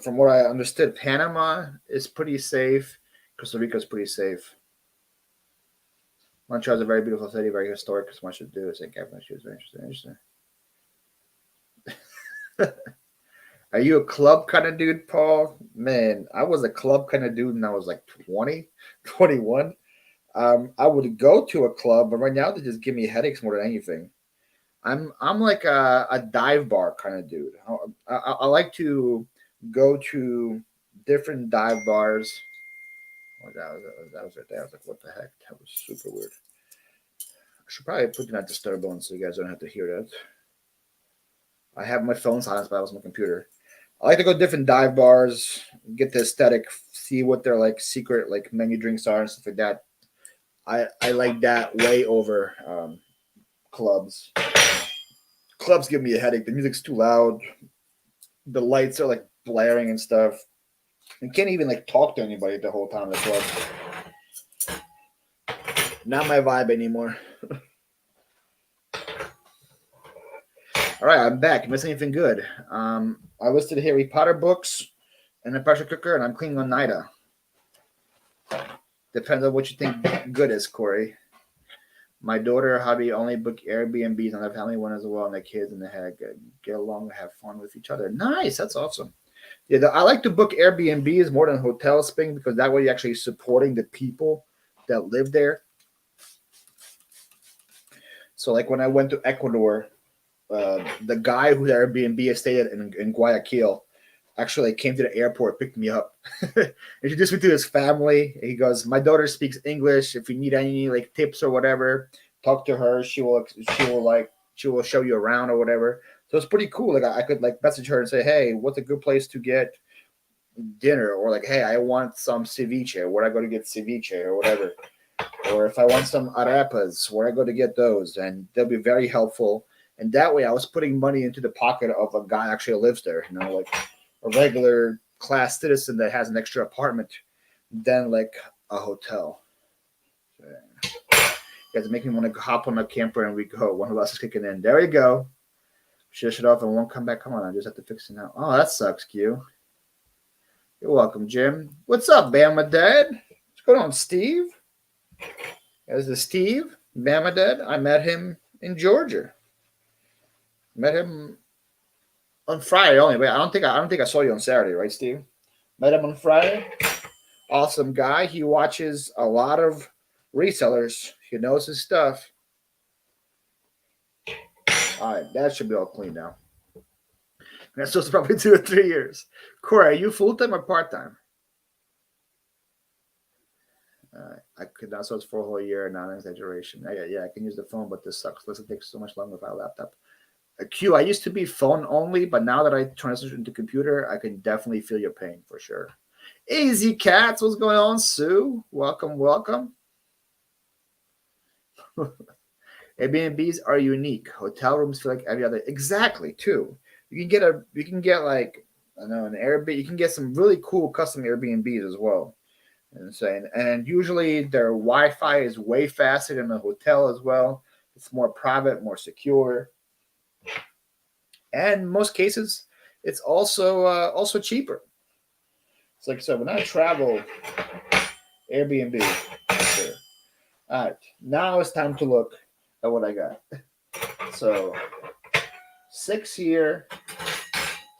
from what I understood, Panama is pretty safe. Costa Rica is pretty safe. Montreal is a very beautiful city, very historic. Because much to do. St. Catherine is very interesting. Are you a club kind of dude, Paul? Man, I was a club kind of dude when I was like 20, 21. I would go to a club, but right now they just give me headaches more than anything. I'm like a dive bar kind of dude. I like to go to different dive bars. Oh, that was right there. I was like, what the heck? That was super weird. I should probably put that disturb on so you guys don't have to hear that. I have my phone silenced, but that was my computer. I like to go to different dive bars, get the aesthetic, see what their like secret like menu drinks are and stuff like that. I like that way over clubs. Clubs give me a headache. The music's too loud. The lights are like blaring and stuff. You can't even like talk to anybody the whole time in the club. Not my vibe anymore. All right, I'm back. You missed anything good? I listed Harry Potter books and a pressure cooker, and I'm cleaning Oneida. Depends on what you think good is, Corey. My daughter, hubby only book Airbnbs and the family one as well, and the kids and the head get along and have fun with each other. Nice, that's awesome. Yeah, I like to book Airbnbs more than hotel sping because that way you're actually supporting the people that live there. So, like when I went to Ecuador, the guy whose Airbnb stayed in Guayaquil actually came to the airport, picked me up, introduced me to his family. He goes, "My daughter speaks English. If you need any like tips or whatever, talk to her. She will show you around or whatever." So it's pretty cool. Like I could like message her and say, "Hey, what's a good place to get dinner?" Or like, "Hey, I want some ceviche. Where I go to get ceviche or whatever." Or if I want some arepas, where I go to get those, and they'll be very helpful. And that way, I was putting money into the pocket of a guy who actually lives there. You know, like a regular class citizen that has an extra apartment than like a hotel. So, yeah. You guys make me want to hop on a camper and we go. One of us is kicking in. There we go. Shush it off and won't come back. Come on, I just have to fix it now. Oh, that sucks, Q. You're welcome, Jim. What's up, Bama Dad? What's going on, Steve? This is Steve, Bama Dad. I met him in Georgia. Met him on Friday only. Wait, I don't think I saw you on Saturday, right, Steve? Met him on Friday. Awesome guy. He watches a lot of resellers. He knows his stuff. All right, that should be all clean now. That's supposed to probably 2 or 3 years. Corey, are you full time or part time? I could not, so it's for a whole year, not an exaggeration. Yeah, I can use the phone, but this sucks. This takes so much longer without a laptop. Q, I used to be phone only, but now that I transitioned into computer, I can definitely feel your pain for sure. Easy Cats, what's going on, Sue? Welcome, welcome. Airbnbs are unique. Hotel rooms feel like every other. Exactly, too. You can get like I don't know an Airbnb. You can get some really cool custom Airbnbs as well. And usually their Wi-Fi is way faster than the hotel as well. It's more private, more secure, and in most cases, it's also cheaper. It's like so when I travel, Airbnb. Sure. All right, now it's time to look at what I got. So 6 here,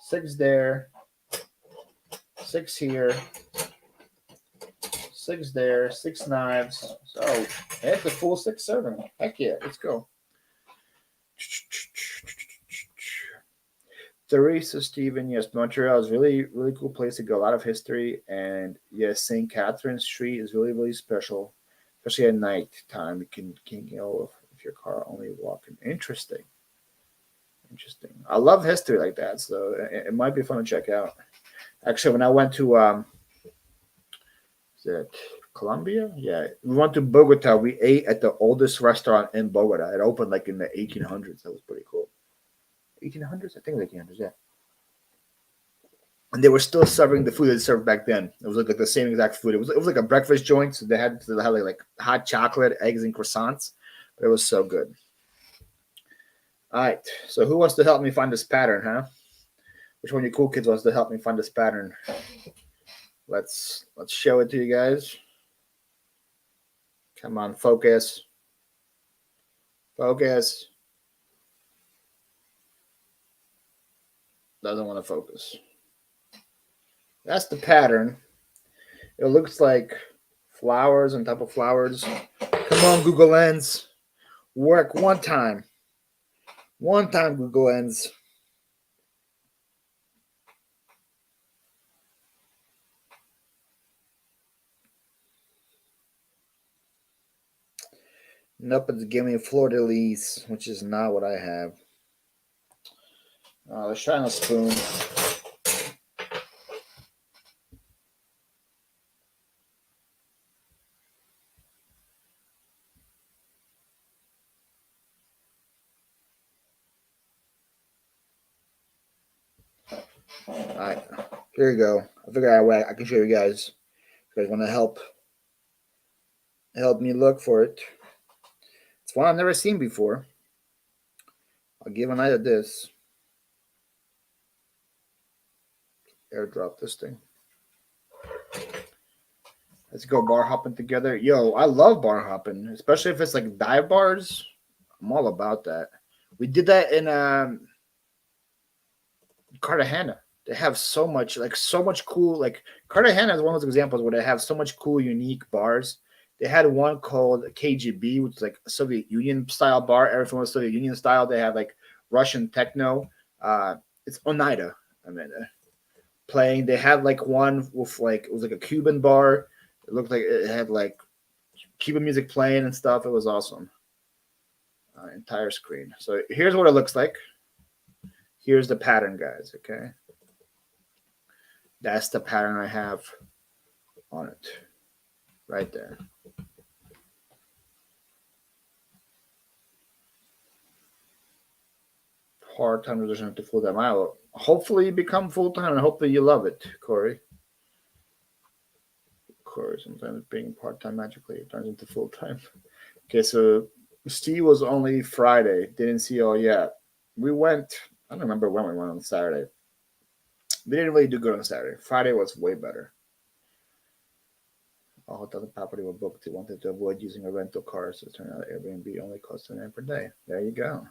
6 there, 6 here, 6 there, 6 knives. So that's the full 6 serving. Heck yeah, let's go. Teresa Stephen, yes, Montreal is really, really cool place to go. A lot of history, and yes, St. Catherine Street is really, really special, especially at night time. You can go if your car only walking. Interesting, interesting. I love history like that, so it might be fun to check out. Actually, when I went to is it Colombia? Yeah, we went to Bogota. We ate at the oldest restaurant in Bogota. It opened like in the 1800s. That was pretty cool. 1800s, I think, like 1800s. Yeah. And they were still serving the food they served back then. It was like the same exact food. It was like a breakfast joint, so they had like hot chocolate, eggs, and croissants. But it was so good. All right, so who wants to help me find this pattern, huh? Which one of you cool kids wants to help me find this pattern? Let's show it to you guys. Come on, focus, focus. Doesn't want to focus. That's the pattern. It looks like flowers on top of flowers. Come on, Google Lens. Work one time. One time, Google Lens. Nope, it's giving me fleur de lis, which is not what I have. Let's try on a spoon. Alright, here you go. I figured out a way I can show you guys. If you guys want to help me look for it. It's one I've never seen before. I'll give an eye to this. Airdrop this thing. Let's go bar hopping together. Yo, I love bar hopping, especially if it's like dive bars. I'm all about that. We did that in Cartagena. They have so much cool. Like Cartagena is one of those examples where they have so much cool, unique bars. They had one called KGB, which is like a Soviet Union style bar. Everything was Soviet Union style. They had like Russian techno. It's Oneida. I mean, playing. They had like one with like it was like a Cuban bar. It looked like it had like Cuban music playing and stuff. It was awesome. Entire screen. So here's what it looks like. Here's the pattern, guys. Okay, that's the pattern I have on it, right there. Part-time transition to full-time. I will hopefully become full-time and hopefully you love it, Corey. Corey, sometimes being part-time magically turns into full-time. Okay, so Steve was only Friday. Didn't see all yet. We went. I don't remember when we went on Saturday. We didn't really do good on Saturday. Friday was way better. All hotel and property were booked. They wanted to avoid using a rental car, so it turned out Airbnb only cost $9 per day. There you go.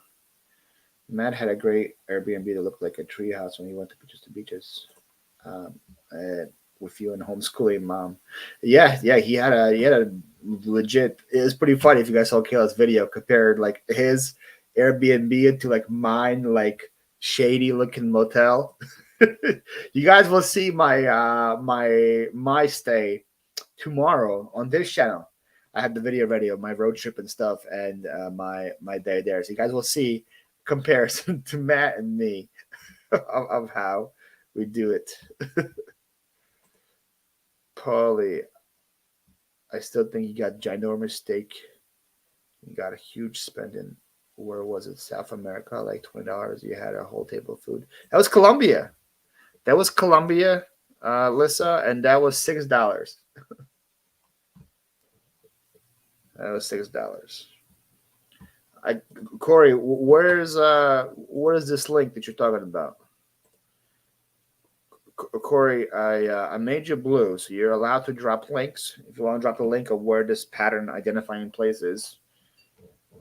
Matt had a great Airbnb that looked like a treehouse when he went to Beaches to Beaches with you and homeschooling mom. Yeah, he had a legit. It was pretty funny if you guys saw Kayla's video. Compared like his Airbnb to like mine, like shady looking motel. You guys will see my my stay tomorrow on this channel. I have the video ready of my road trip and stuff, and my day there. So you guys will see comparison to Matt and me of how we do it. Paulie, I still think you got ginormous steak. You got a huge spending. Where was it? South America, like $20. You had a whole table of food. That was Colombia. That was Colombia, Lissa, and that was $6. That was $6. Corey, where's what is this link that you're talking about? Corey, I made you blue, so you're allowed to drop links. If you want to drop the link of where this pattern identifying place is,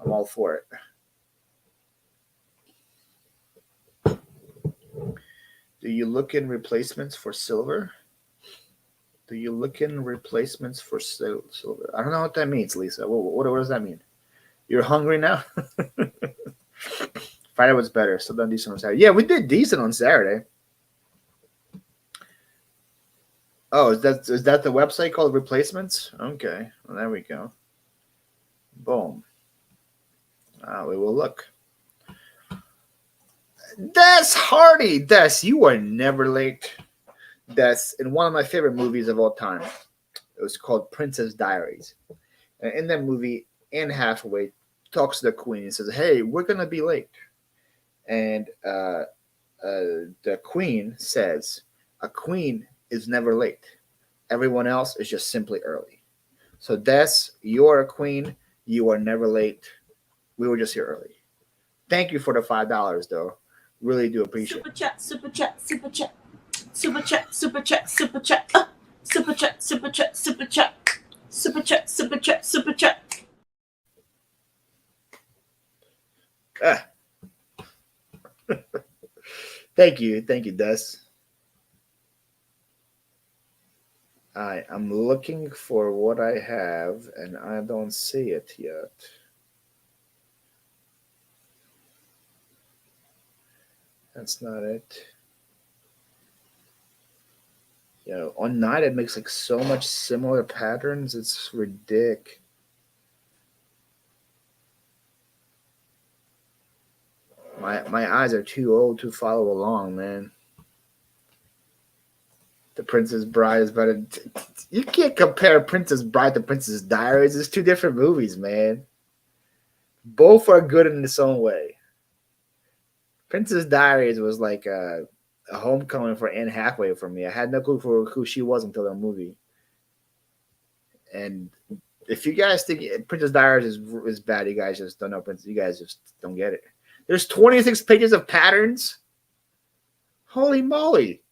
I'm all for it. Do you look in replacements for silver? Do you look in replacements for silver? I don't know what that means, Lisa. What does that mean? You're hungry now? Friday was better. Still done decent on Saturday. Yeah, we did decent on Saturday. Oh, is that the website called Replacements? Okay, well, there we go. Boom. We will look. Des Hardy. Des, you are never late. Des, in one of my favorite movies of all time. It was called Princess Diaries. And in that movie, Anne Hathaway talks to the queen and says, hey, we're going to be late. And the queen says, a queen is never late. Everyone else is just simply early. So Des, you're a queen. You are never late. We were just here early. Thank you for the $5, though. Really do appreciate Super chat, super chat, super chat. Super chat, super chat, super chat. Super chat, super chat, super chat. Super chat, super chat, super chat. Thank you, Des. I'm looking for what I have, and I don't see it yet. That's not it. You know, on night it makes like so much similar patterns. It's ridiculous. My eyes are too old to follow along, man. The Princess Bride is better. You can't compare Princess Bride to Princess Diaries. It's two different movies, man. Both are good in its own way. Princess Diaries was like a homecoming for Anne Hathaway for me. I had no clue for who she was until that movie. And if you guys think Princess Diaries is bad, you guys just don't know Princess. You guys just don't get it. There's 26 pages of patterns. Holy moly.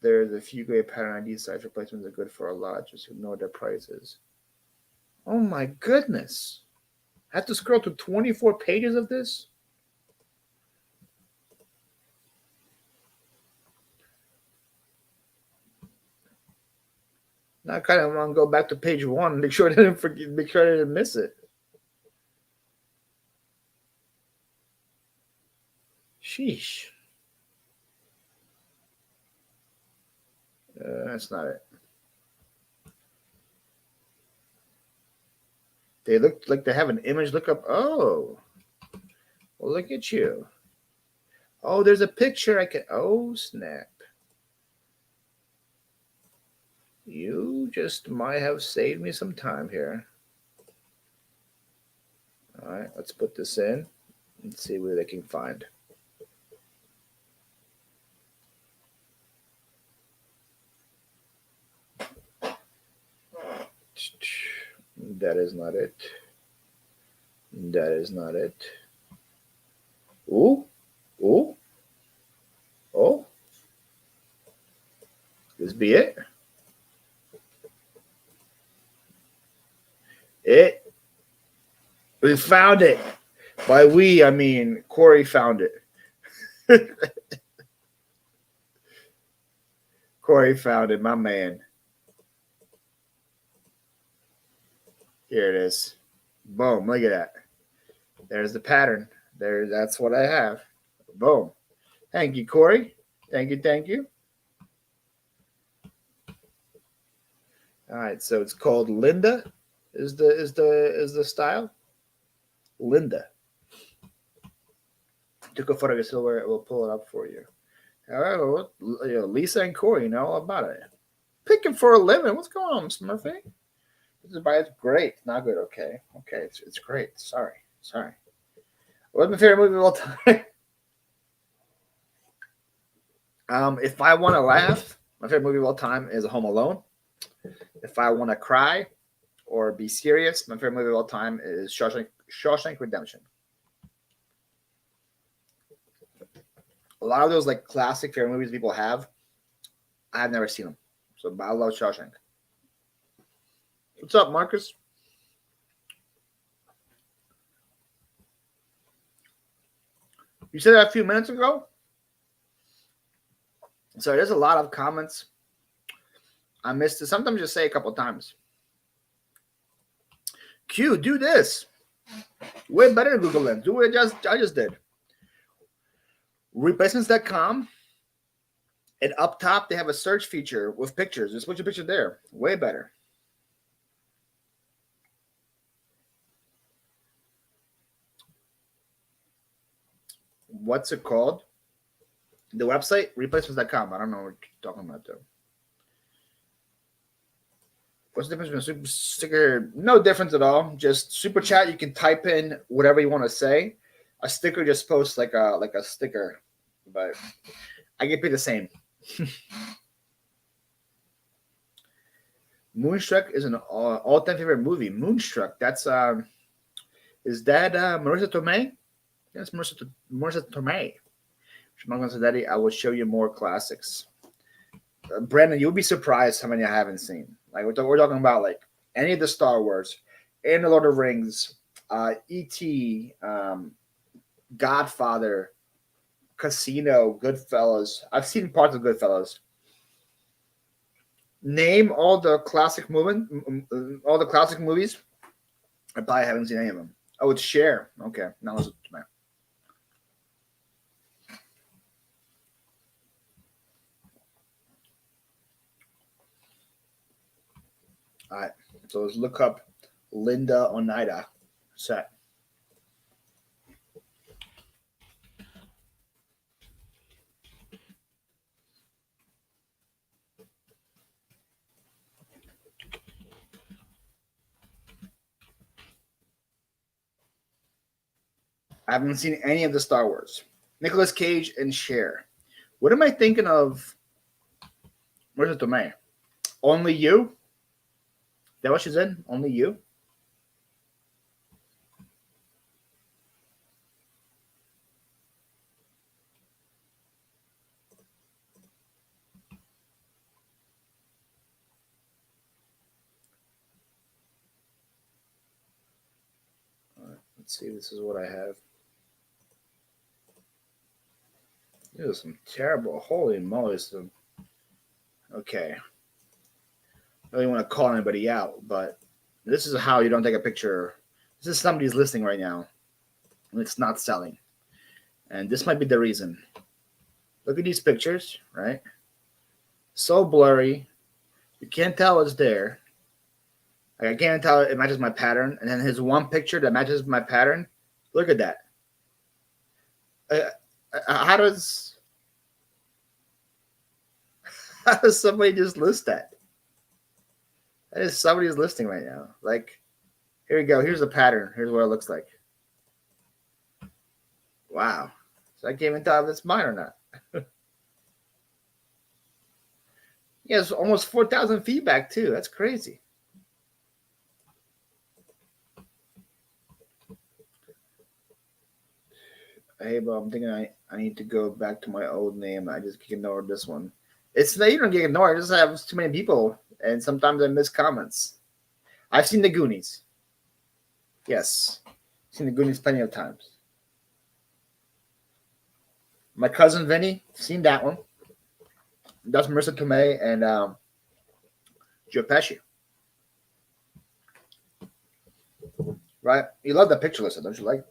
There's a few great pattern ID size replacements are good for a lot. Just ignore their prices. Oh my goodness. I have to scroll through 24 pages of this? Now I kind of want to go back to page 1 and make sure I didn't miss it. Sheesh. That's not it. They look like they have an image look up. Oh. Well, look at you. Oh, there's a picture I can. Oh, snap. You just might have saved me some time here. All right, let's put this in and see what they can find. That is not it. That is not it. Ooh. Ooh. Oh. This be it? We found it. By we, I mean Corey found it. Corey found it, my man. Here it is. Boom, look at that. There's the pattern. That's what I have. Boom. Thank you, Corey. Thank you, thank you. All right, so it's called Linda. Is the style? Linda. Took a photo, so we'll pull it up for you. All right, well, Lisa and Corey know all about it. Picking for a living. What's going on, Smurfy? This is it's great. Not good. Okay. It's great. Sorry. What's my favorite movie of all time? If I want to laugh, my favorite movie of all time is Home Alone. If I want to cry or be serious, my favorite movie of all time is Shawshank Redemption. A lot of those like classic favorite movies people have, I've never seen them. So I love Shawshank. What's up, Marcus? You said that a few minutes ago? So there's a lot of comments. I missed it. Sometimes just say a couple times. Q, do this. Way better than Google Lens. Do what I just did. Replacements.com. And up top, they have a search feature with pictures. Just put your picture there. Way better. What's it called? The website? Replacements.com. I don't know what you're talking about, though. What's the difference between super sticker? No difference at all. Just super chat. You can type in whatever you want to say. A sticker just posts like a sticker, but I get paid the same. Moonstruck is an all-time favorite movie. Moonstruck. That's is that Marissa Tomei? Yes, Marissa Tomei. Daddy, I will show you more classics. Brandon, you'll be surprised how many I haven't seen. Like we're talking about like any of the Star Wars, and the Lord of the Rings, E.T., Godfather, Casino, Goodfellas. I've seen parts of Goodfellas. Name all the classic movies. I probably haven't seen any of them. Oh, it's Cher. Okay, now listen to me. All right, so let's look up Linda Oneida set. I haven't seen any of the Star Wars. Nicolas Cage and Cher. What am I thinking of? Where's the domain? Only You? Is that what she's in? Only You? All right, let's see. This is what I have. This is some terrible. Holy moly. Okay. I don't even want to call anybody out, but this is how you don't take a picture. This is somebody's listing right now, and it's not selling. And this might be the reason. Look at these pictures, right? So blurry. You can't tell it's there. Like, I can't tell it matches my pattern. And then his one picture that matches my pattern. Look at that. How does somebody just list that? That is somebody's listing right now. Like, here we go. Here's the pattern. Here's what it looks like. Wow. So I can't even tell if it's mine or not. Yeah, it's almost 4,000 feedback too. That's crazy. Hey, but I'm thinking I need to go back to my old name. I just ignored this one. It's not, you don't get ignored. I just have too many people, and sometimes I miss comments. I've seen the Goonies. Yes, I've seen the Goonies plenty of times. My cousin Vinny, seen that one. That's Marissa Tomei and Joe Pesci. Right? You love that picture list, don't you like?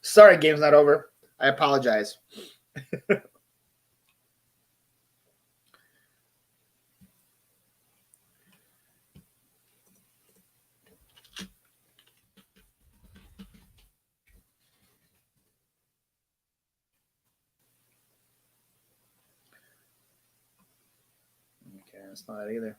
Sorry, game's not over. I apologize. Okay, that's not it either.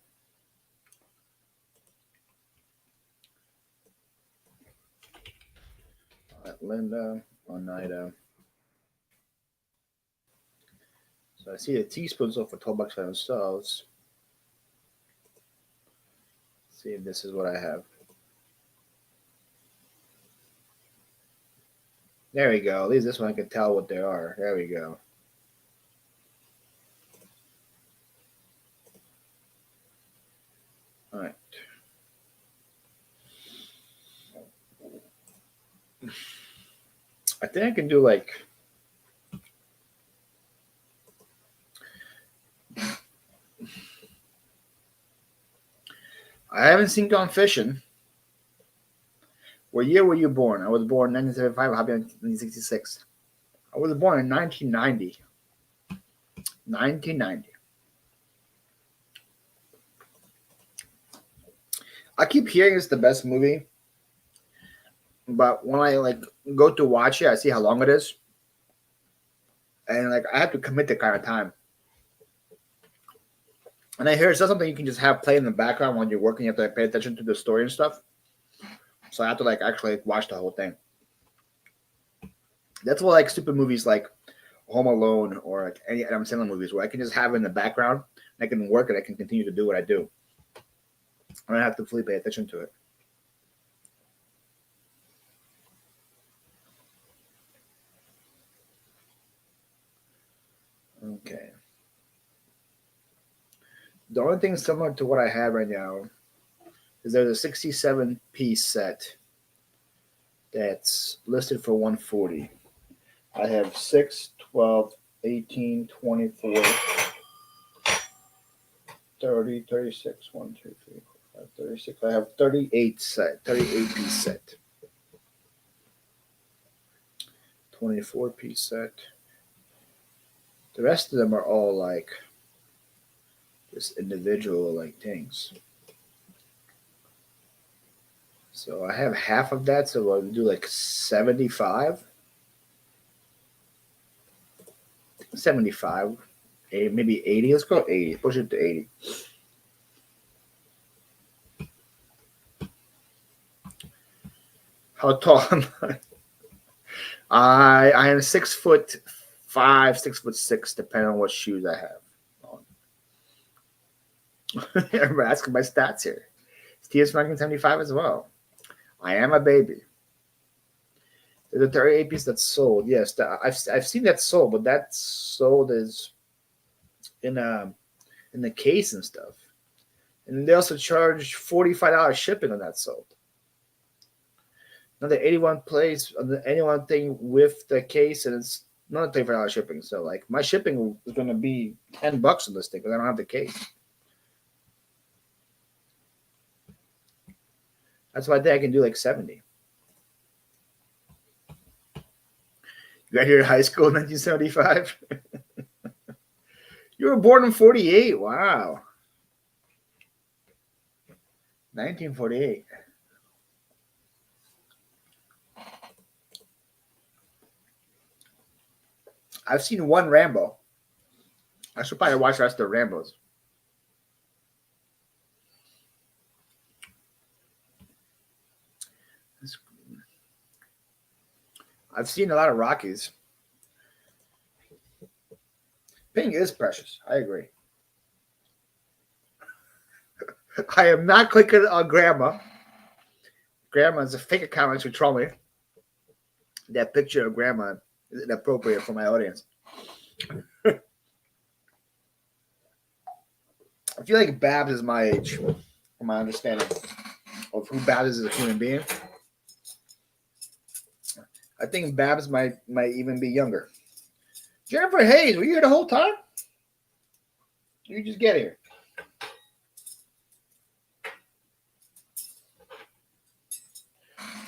All right, Linda, Oneida. So I see the teaspoons off for $12 by themselves. Let's see if this is what I have. There we go. At least this one I can tell what they are. There we go. All right. I think I can do like I haven't seen Gone Fishing. What year were you born? I was born in 1975. I'll be in 1966. I was born in 1990. 1990. I keep hearing it's the best movie, but when I like go to watch it, I see how long it is, and like I have to commit the kind of time. And I hear it's not something you can just have play in the background when you're working. You have to like, pay attention to the story and stuff. So I have to like actually watch the whole thing. That's what like stupid movies like Home Alone or like any Adam Sandler movies where I can just have it in the background. I can work and I can continue to do what I do. I don't have to fully pay attention to it. Okay. The only thing similar to what I have right now is there's a 67 piece set that's listed for 140. I have 6, 12, 18, 24, 30, 36, 1, 2, 3, 4, 5, 36. I have 38 piece set. 24 piece set. The rest of them are all like just individual like things. So I have half of that, so I'll do like 75. 75, maybe 80. Let's go 80. Push it to 80. How tall am I? I am 6'5", 6'6", depending on what shoes I have on. Everybody asking my stats here. Steve's 1975 as well. I am a baby. There's a 38 piece that's sold. Yes, I've seen that sold, but that sold is in the case and stuff. And they also charge $45 shipping on that sold. Another 81 place on the 81 thing with the case, and it's not $35 shipping. So like my shipping is going to be $10 on this thing because I don't have the case. That's why I think I can do like 70. You got here in high school in 1975. You were born in 48. Wow. 1948. I've seen one Rambo. I should probably watch the rest of the Rambos. I've seen a lot of Rockies. Pink is precious. I agree. I am not clicking on Grandma. Grandma is a fake account to troll me. That picture of Grandma is inappropriate for my audience. I feel like Babs is my age, from my understanding of who Babs is as a human being. I think Babs might even be younger. Jennifer Hayes, were you here the whole time? You just get here.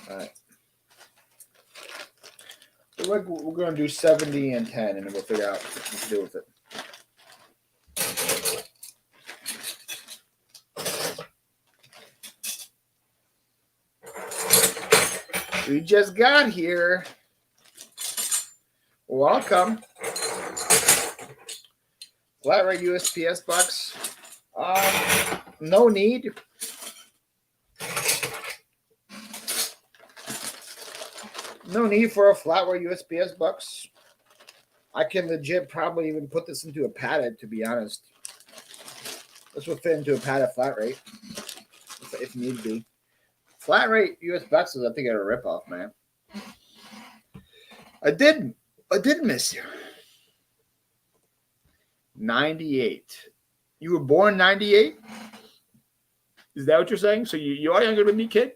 All right. we're going to do 70 and 10, and then we'll figure out what to do with it. We just got here. Welcome. Flatware USPS box. No need. No need for a Flatware USPS box. I can legit probably even put this into a padded, to be honest. This would fit into a padded flat rate if need be. Flat rate US boxes, I think, are a ripoff, man. I did miss you. 98. You were born 98? Is that what you're saying? So you are younger than me, kid?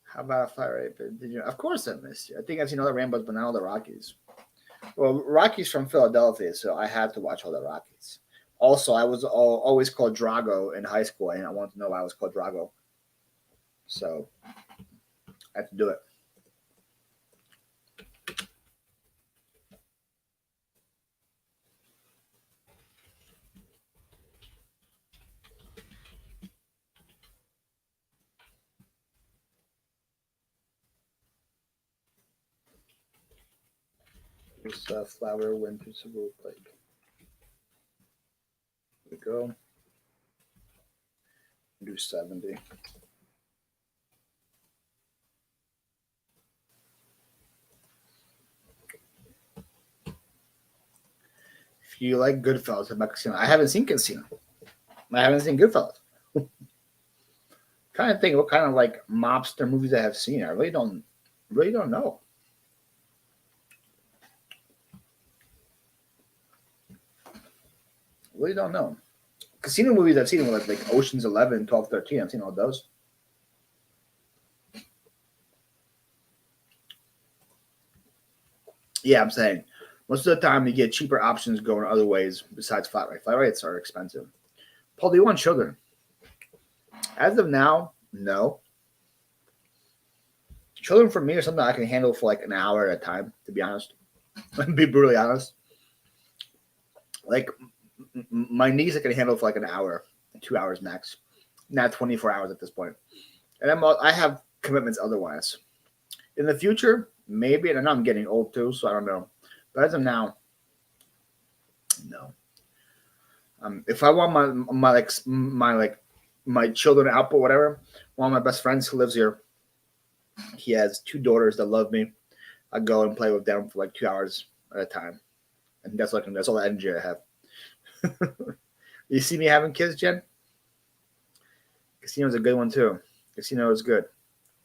How about a flat rate? Did you? Of course I missed you. I think I've seen all the Rainbows, but not all the Rockies. Well, Rockies from Philadelphia, so I had to watch all the Rockies. Also, I was always called Drago in high school, and I wanted to know why I was called Drago. So I had to do it. This Flatware went to Super Plate. Here we go. Do 70. If you like Goodfellas, about Casino, I haven't seen Casino. I haven't seen Goodfellas. Trying to think what kind of like mobster movies I have seen. I really don't know. Really don't know. Casino movies I've seen were like Ocean's 11, 12, 13. I've seen all those. Yeah, I'm saying most of the time you get cheaper options going other ways besides flat rate. Flat rates are expensive. Paul, do you want children? As of now, no. Children for me are something I can handle for like an hour at a time, to be honest. Be brutally honest. Like my niece I can handle for like an hour, 2 hours max. Not 24 hours at this point. And I have commitments otherwise. In the future, maybe, and I know I'm getting old too, so I don't know. But as of now, no. If I want my children output, whatever, one of my best friends who lives here, he has 2 daughters that love me. I go and play with them for like 2 hours at a time, and that's all the energy I have. You see me having kids, Jen? Casino's a good one too. Casino is good.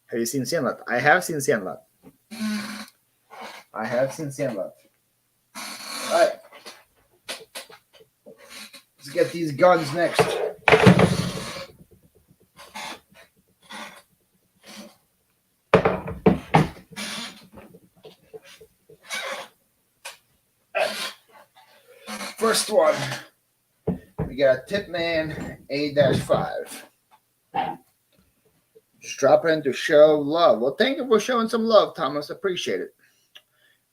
Have you seen Sandlot? I have seen Sandlot. All right. Let's get these guns next. First one. We got Tipman A-5. Just drop in to show love. Well, thank you for showing some love, Thomas. Appreciate it.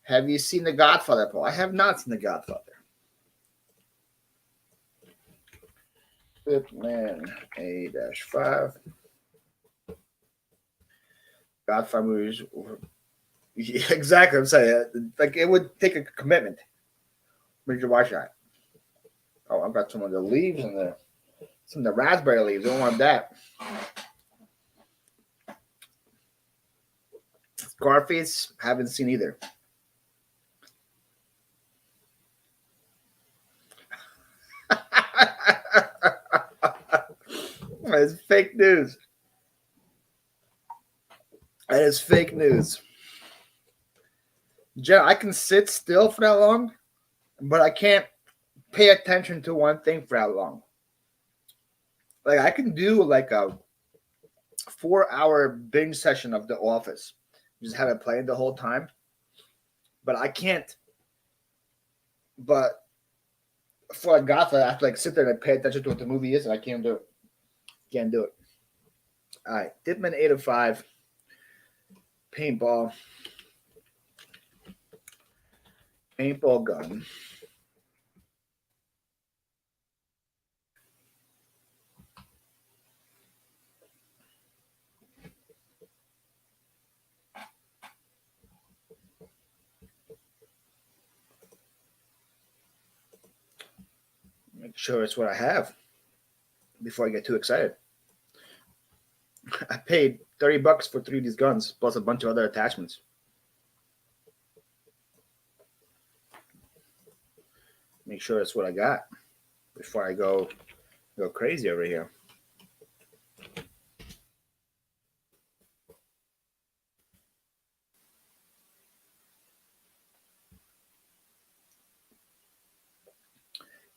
Have you seen The Godfather, Paul? I have not seen The Godfather. Tipman A-5. Godfather movies. Yeah, exactly. I'm saying, like, it would take a commitment for you to watch that. Oh, I've got some of the leaves and some of the raspberry leaves. I don't want that. Scarface, haven't seen either. It's fake news. That is fake news. Jen, I can sit still for that long, but I can't pay attention to one thing for that long. Like I can do like a 4-hour binge session of The Office. Just have it playing the whole time. But I can't. But for a Godfather, I have to like sit there and pay attention to what the movie is, and I can't do it. Can't do it. All right, Dipman 805, paintball, paintball gun. Make sure it's what I have before I get too excited. I paid $30 for 3 of these guns plus a bunch of other attachments. Make sure it's what I got before I go crazy over here.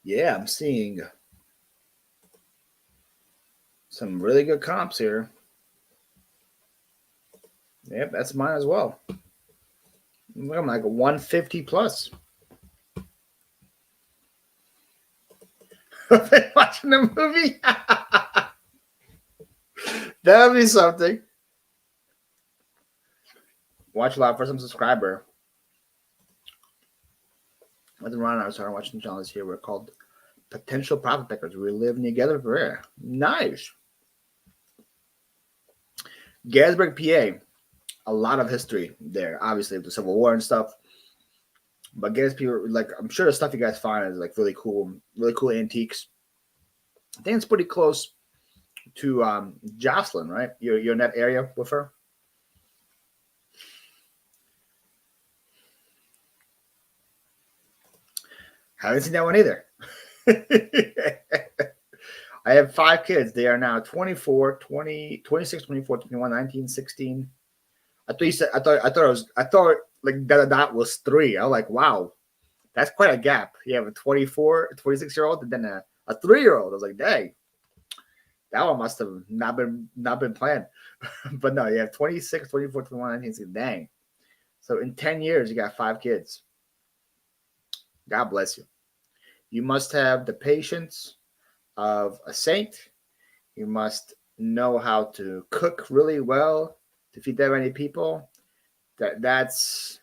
Yeah, I'm seeing some really good comps here. Yep, that's mine as well. I'm like a 150 plus. I've been watching the movie. That'll be something. Watch a lot for some subscriber. With Ron and I started watching channels here. We're called Potential Profit Pickers. We live together forever. Nice. Gettysburg, PA. A lot of history there. Obviously, the Civil War and stuff. But Gettysburg, like, I'm sure the stuff you guys find is like really cool antiques. I think it's pretty close to Jocelyn, right? You're in that area with her. Haven't seen that one either. I have 5 kids. They are now 24, 20, 26, 24, 21, 19, 16. I thought like that was 3. I was like, wow, that's quite a gap. You have a 24, 26-year-old, and then a 3-year-old. I was like, dang, that one must have not been planned. But no, you have 26, 24, 21, 19, 16. Dang. So in 10 years, you got 5 kids. God bless you. You must have the patience of a saint. You must know how to cook really well to feed that many people. That's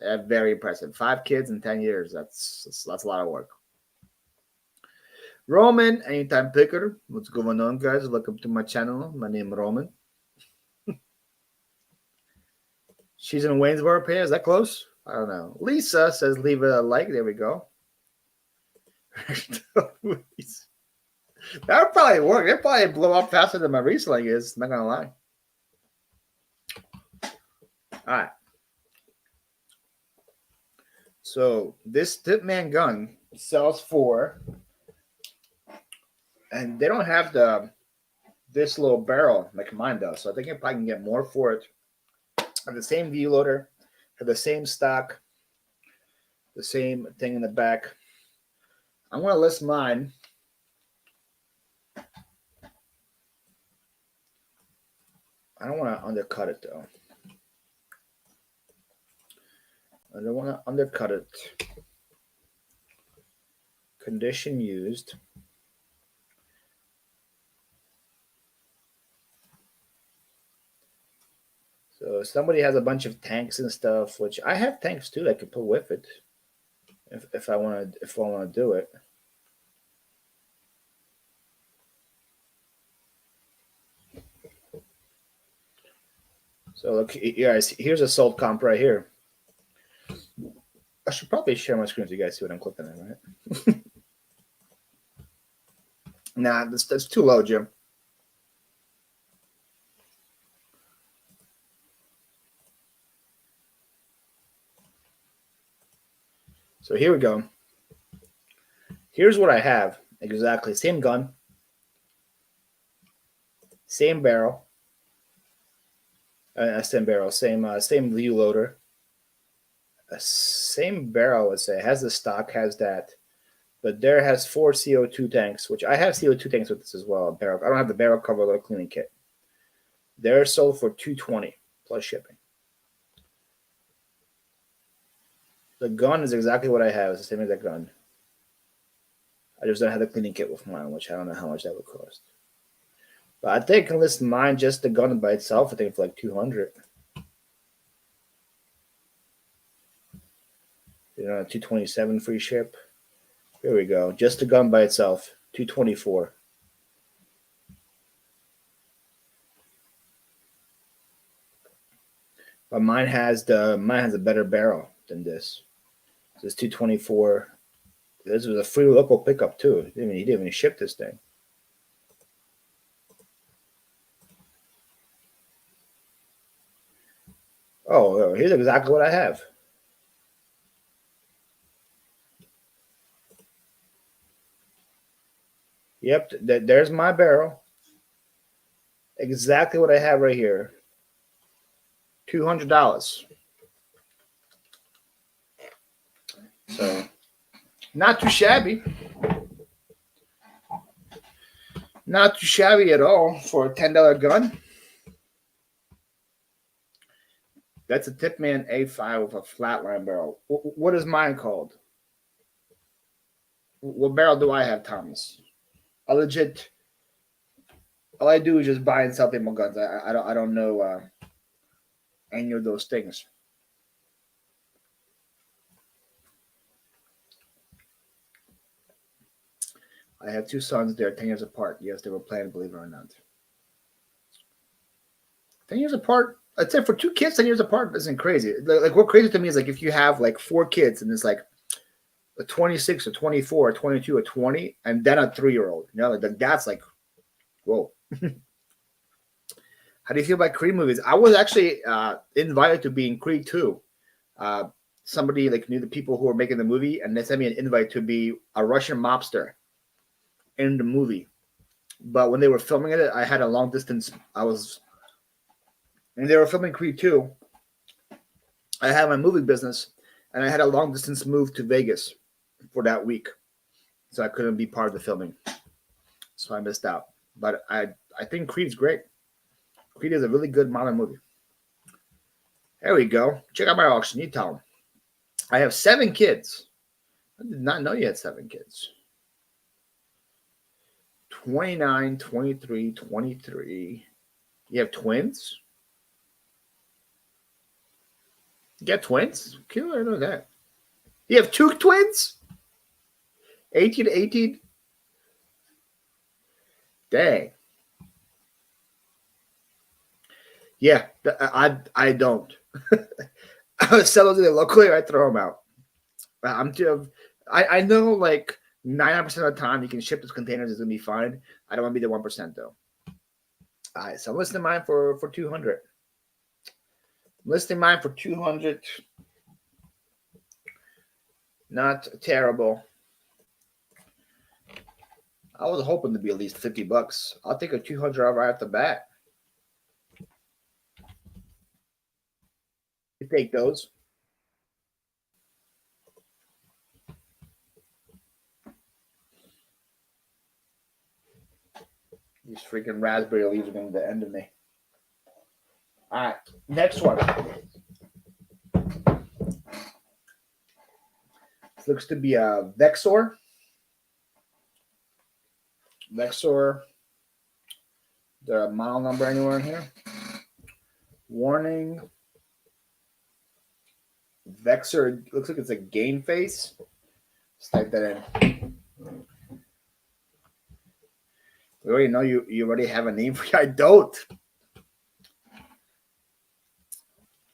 very impressive. 5 kids in 10 years. That's a lot of work. Roman, anytime picker. What's going on, guys? Welcome to my channel. My name is Roman. She's in Waynesboro, PA. Is that close? I don't know. Lisa says leave a like. There we go. That would probably work. It'd probably blow up faster than my Riesling is. Not gonna lie. All right. So this Tipman gun sells for, and they don't have this little barrel like mine does. So I think I probably can get more for it. I have the same view loader, have the same stock, the same thing in the back. I'm gonna list mine. I don't want to undercut it though. I don't want to undercut it. Condition used. So somebody has a bunch of tanks and stuff, which I have tanks too. I could put with it if I want to do it. So look, guys, here's a sold comp right here. I should probably share my screen so you guys see what I'm clicking at, right? Nah, that's too low, Jim. So here we go. Here's what I have. Exactly. Same gun. Same barrel. Same barrel. Same view loader. Same barrel, let's say. Has the stock, has that. But there has 4 CO2 tanks, which I have CO2 tanks with this as well. Barrel. I don't have the barrel cover or cleaning kit. They're sold for $220 plus shipping. The gun is exactly what I have. It's the same as that gun. I just don't have the cleaning kit with mine, which I don't know how much that would cost. But I think I can list mine just the gun by itself. I think for like 200. 227 free ship. Here we go. Just the gun by itself, 224. But mine has a better barrel than this. This 224. This was a free local pickup too. He didn't even ship this thing. Oh, here's exactly what I have. Yep, there's my barrel. Exactly what I have right here. $200. So, not too shabby. Not too shabby at all for a $10 gun. That's a Tipman A5 with a flatline barrel. What is mine called? What barrel do I have, Thomas? I legit. All I do is just buy and sell paintball guns. I don't know any of those things. I have two sons. They're 10 years apart. Yes, they were planned, believe it or not. 10 years apart. I'd say for two kids, 10 years apart isn't crazy. Like what crazy to me is like if you have like four kids and it's like a 26, a 24, a 22, a 20, and then a 3-year-old. Like that's like, whoa. How do you feel about Creed movies? I was actually invited to be in Creed 2. Somebody like knew the people who were making the movie, and they sent me an invite to be a Russian mobster in the movie. But when they were filming it, I had a long distance. And they were filming Creed 2. I had my movie business, and I had a long distance move to Vegas for that week, so I couldn't be part of the filming. So I missed out. But I think Creed's great. Creed is a really good modern movie. There we go. Check out my auction. You tell them. I have 7 kids. I did not know you had 7 kids. 29, 23, 23. You have twins? You got twins? Cool, I know that. You have 2 twins? 18 to 18? Dang. Yeah, I don't. I sell those either locally or I throw them out. I know like 99% of the time you can ship those containers, it's gonna be fine. I don't want to be the 1% though. All right, so I'm listing mine for 200. I'm listing mine for 200. Not terrible. I was hoping to be at least $50. I'll take a 200 right off the bat. You take those. These freaking raspberry leaves are going to be the end of me. All right, next one. This looks to be a Vexor. Vexor. Is there a model number anywhere in here? Warning. Vexor. Looks like it's a game face. Let's type that in. We already know you already have a name for it. I don't.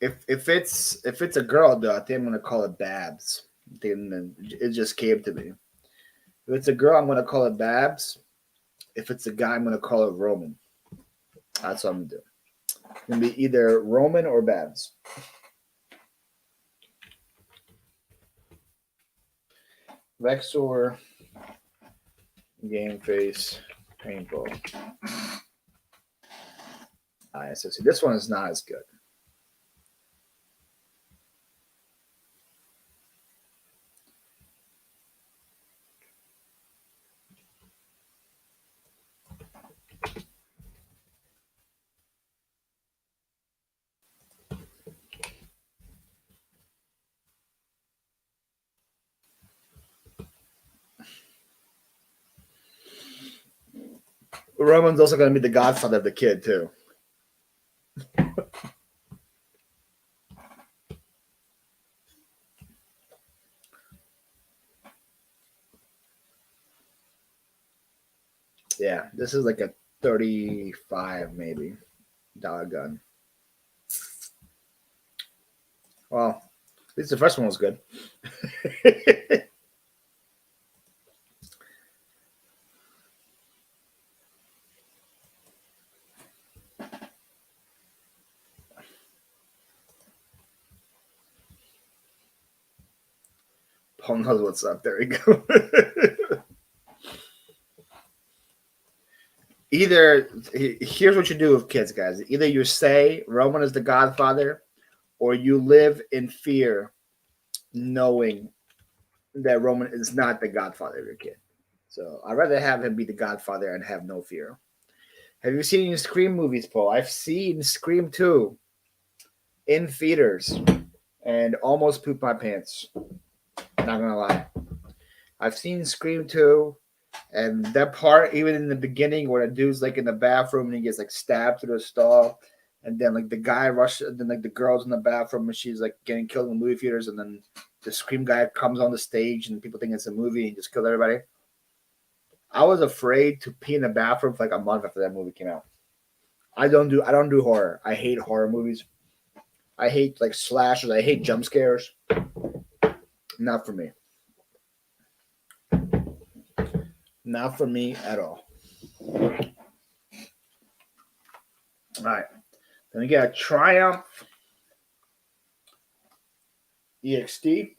If it's a girl though, I think I'm gonna call it Babs. Then it just came to me. If it's a girl, I'm gonna call it Babs. If it's a guy, I'm gonna call it Roman. That's what I'm gonna do. It's gonna be either Roman or Babs. Vexor, game face, paintball. Alright, so see, this one is not as good. Roman's also going to be the godfather of the kid too. Yeah, this is like a 35 maybe dollar gun. Well, at least the first one was good. Paul knows what's up. There we go. Either here's what you do with kids, guys. Either you say Roman is the godfather, or you live in fear, knowing that Roman is not the godfather of your kid. So I'd rather have him be the godfather and have no fear. Have you seen any Scream movies, Paul? I've seen Scream 2 in theaters and almost pooped my pants. Not gonna lie. I've seen Scream 2, and that part, even in the beginning, where the dude's like in the bathroom and he gets like stabbed through the stall, and then like the guy rushes, and then like the girl's in the bathroom and she's like getting killed in the movie theaters, and then the Scream guy comes on the stage and people think it's a movie and he just killed everybody. I was afraid to pee in the bathroom for like a month after that movie came out. I don't do horror. I hate horror movies. I hate like slashers. I hate jump scares. Not for me. Not for me at all. All right. Then we got Triumph EXT.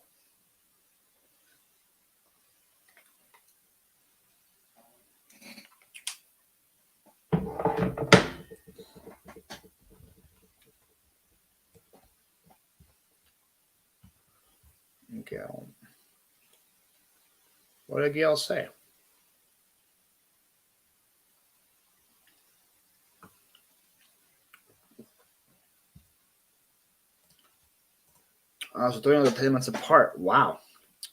Okay. What did Gail say? So 310 months apart. Wow.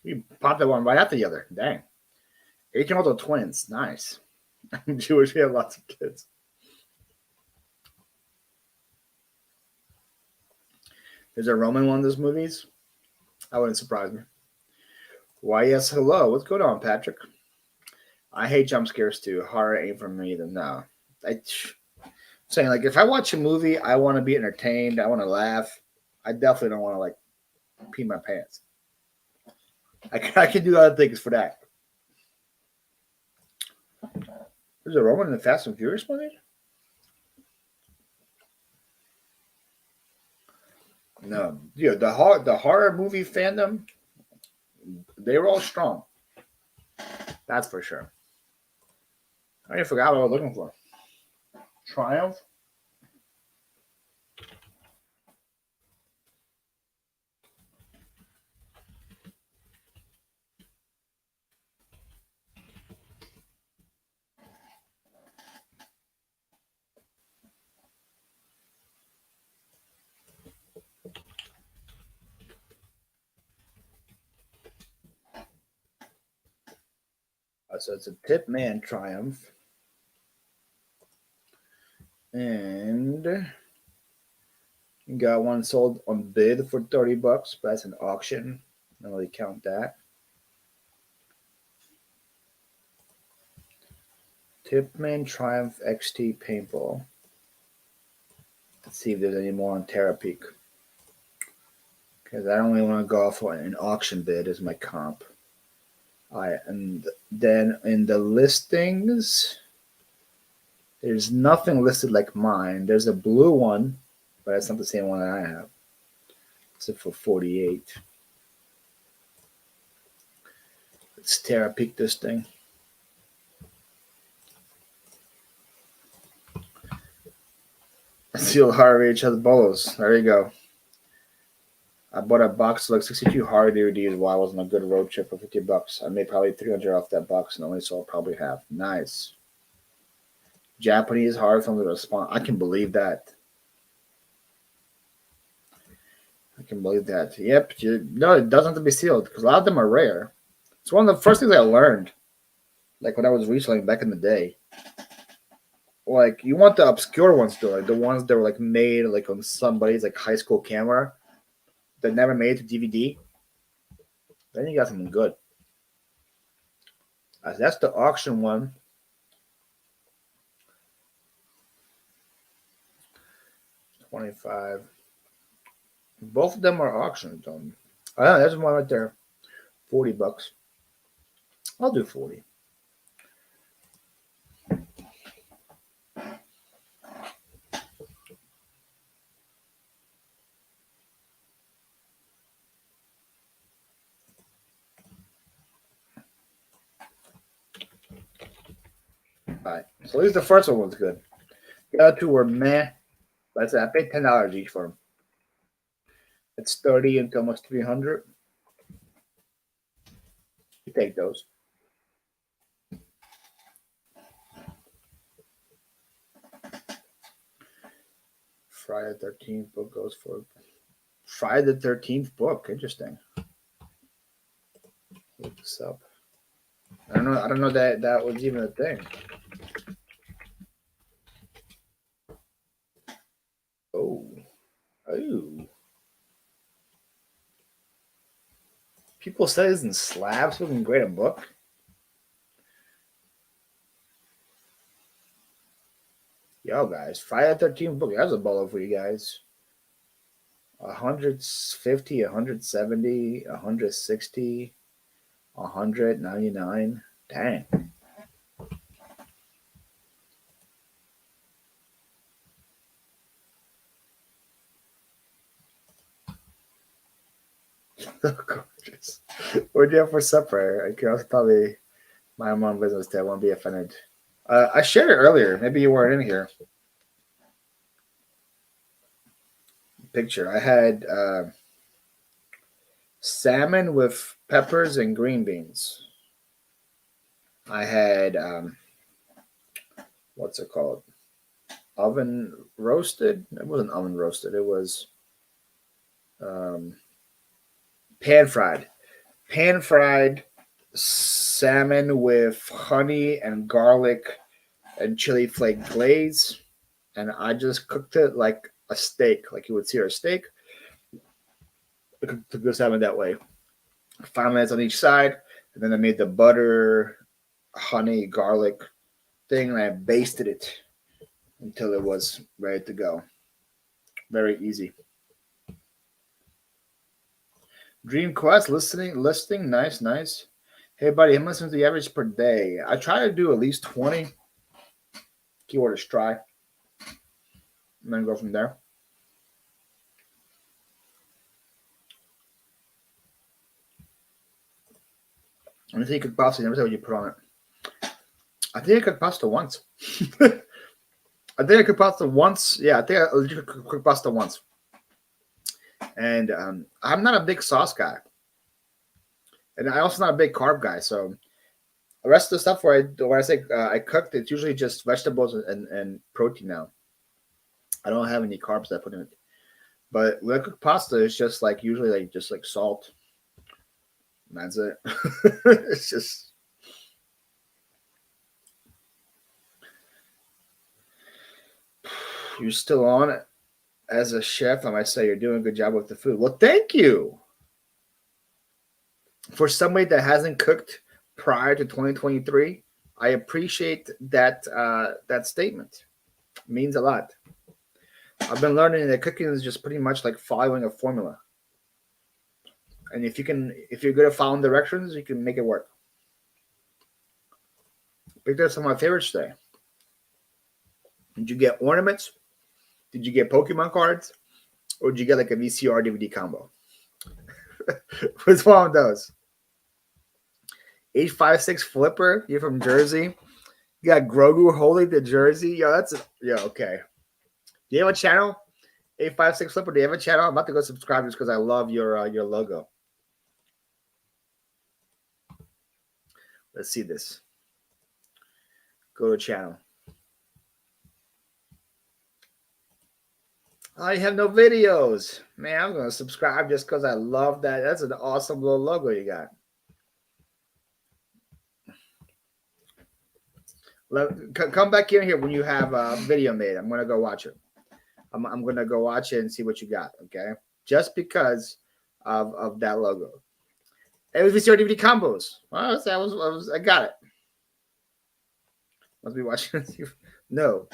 You popped that one right after the other. Dang. 18-year-old twins. Nice. I'm Jewish. We have lots of kids. There's a Roman one of those movies. That wouldn't surprise me. Why, yes, hello. What's going on, Patrick? I hate jump scares too. Horror ain't for me either. No. I'm saying, like, if I watch a movie, I want to be entertained. I want to laugh. I definitely don't want to, like, pee my pants. I can do other things for that. There's a Roman in the Fast and Furious movie? No. Yeah, the horror movie fandom, they were all strong. That's for sure. I already forgot what I was looking for. Triumph? So it's a Tip Man Triumph. And you got one sold on bid for $30, but that's an auction. I don't really count that. Tipman Triumph XT Paintball. Let's see if there's any more on Terapeak. Because I don't really want to go off on an auction bid as my comp. Alright, and then in the listings, there's nothing listed like mine. There's a blue one, but it's not the same one that I have. It's for 48. Let's Terapeak this thing. Seal Harvey each other bolos. There you go. I bought a box of like 62 horror DVDs while I was on a good road trip for $50. I made probably 300 off that box and only saw probably half. Nice. Japanese horror films with a spawn. I can believe that. I can believe that. Yep. No, it doesn't have to be sealed because a lot of them are rare. It's one of the first things I learned, like when I was reselling back in the day. Like you want the obscure ones though, like the ones that were like made like on somebody's like high school camera that never made it to DVD. Then you got something good. That's the auction one. 25. Both of them are auctioned. Oh, there's one right there. $40. I'll do 40. Alright. So at least the first one was good. The other two were meh. But I paid $10 each for them. It's 30 into almost 300. You take those. Friday the 13th book goes for Friday the 13th book. Interesting. Look this up. I don't know that was even a thing. Oh. People say this in slabs. Looking great a book. Yo, guys, Friday the 13th book. That's a baller for you guys. 150, 170, 160, 199. Dang. Gorgeous. What'd you have for supper? I can also probably my own business there. I won't be offended. I shared it earlier. Maybe you weren't in here. Picture. I had salmon with peppers and green beans. I had what's it called? Oven roasted. It wasn't oven roasted. It was pan fried. Pan fried salmon with honey and garlic and chili flake glaze. And I just cooked it like a steak, like you would sear a steak. I cooked the salmon that way. 5 minutes on each side. And then I made the butter, honey, garlic thing, and I basted it until it was ready to go. Very easy. Dream Quest listing, nice. Hey buddy, how much is the average per day? I try to do at least 20. Keyword is try. And then go from there. I think you could pasta. Never say what you put on it. I think I cooked pasta once. I think I cooked pasta once. Yeah, I think I cooked pasta once. And I'm not a big sauce guy. And I'm also not a big carb guy. So the rest of the stuff where I say I cooked, it's usually just vegetables and protein now. I don't have any carbs that I put in it. But when I cook pasta, it's just like usually like just like salt. And that's it. It's just you're still on it as a chef. I might say you're doing a good job with the food. Well, thank you. For somebody that hasn't cooked prior to 2023, I appreciate that that statement. It means a lot. I've been learning that cooking is just pretty much like following a formula. And if you're good at following directions, you can make it work. Picked up some of my favorites today. Did you get ornaments? Did you get Pokemon cards? Or did you get like a VCR DVD combo? Which one of those? 856 Flipper, you're from Jersey. You got Grogu holding the jersey. Okay. Do you have a channel? 856 Flipper, do you have a channel? I'm about to go subscribe just because I love your logo. Let's see this. Go to channel. I have no videos. Man, I'm going to subscribe just because I love that. That's an awesome little logo you got. Come back in here when you have a video made. I'm gonna go watch it. I'm gonna go watch it and see what you got. Okay, just because of that logo. It was VCR DVD combos. Well, I got it. Must be watching. No,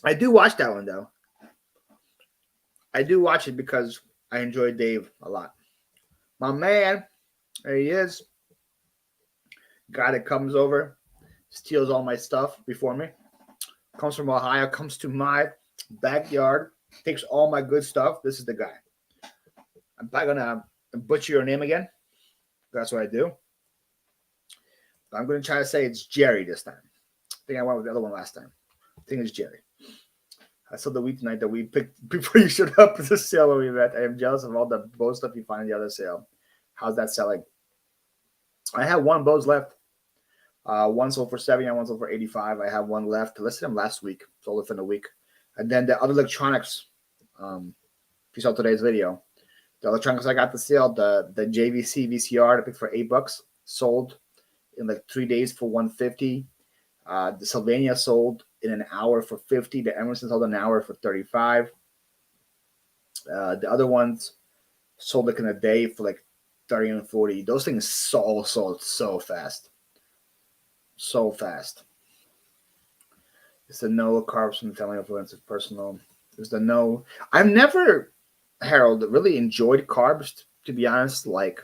I do watch that one though. I do watch it because I enjoy Dave a lot. My man, there he is. Guy that comes over, steals all my stuff before me. Comes from Ohio, comes to my backyard, takes all my good stuff. This is the guy. I'm not gonna butcher your name again. That's what I do. But I'm gonna try to say it's Jerry this time. I think I went with the other one last time. I think it's Jerry. I saw the week tonight that we picked before you showed up at the sale when we met. I am jealous of all the bow stuff you find in the other sale. How's that selling? I have one bows left. One sold for 70 and one sold for 85. I have one left. I listed them last week. Sold it in a week. And then the other electronics, if you saw today's video, the electronics I got the sale, the JVC VCR I picked for $8, sold in like 3 days for 150. The Sylvania sold in an hour for 50. The Emerson sold an hour for 35. The other ones sold like in a day for like 30 and 40. Those things sold so fast. So fast. It's the no carbs from family influence of personal. There's the no. I've never, Harold, really enjoyed carbs, to be honest. Like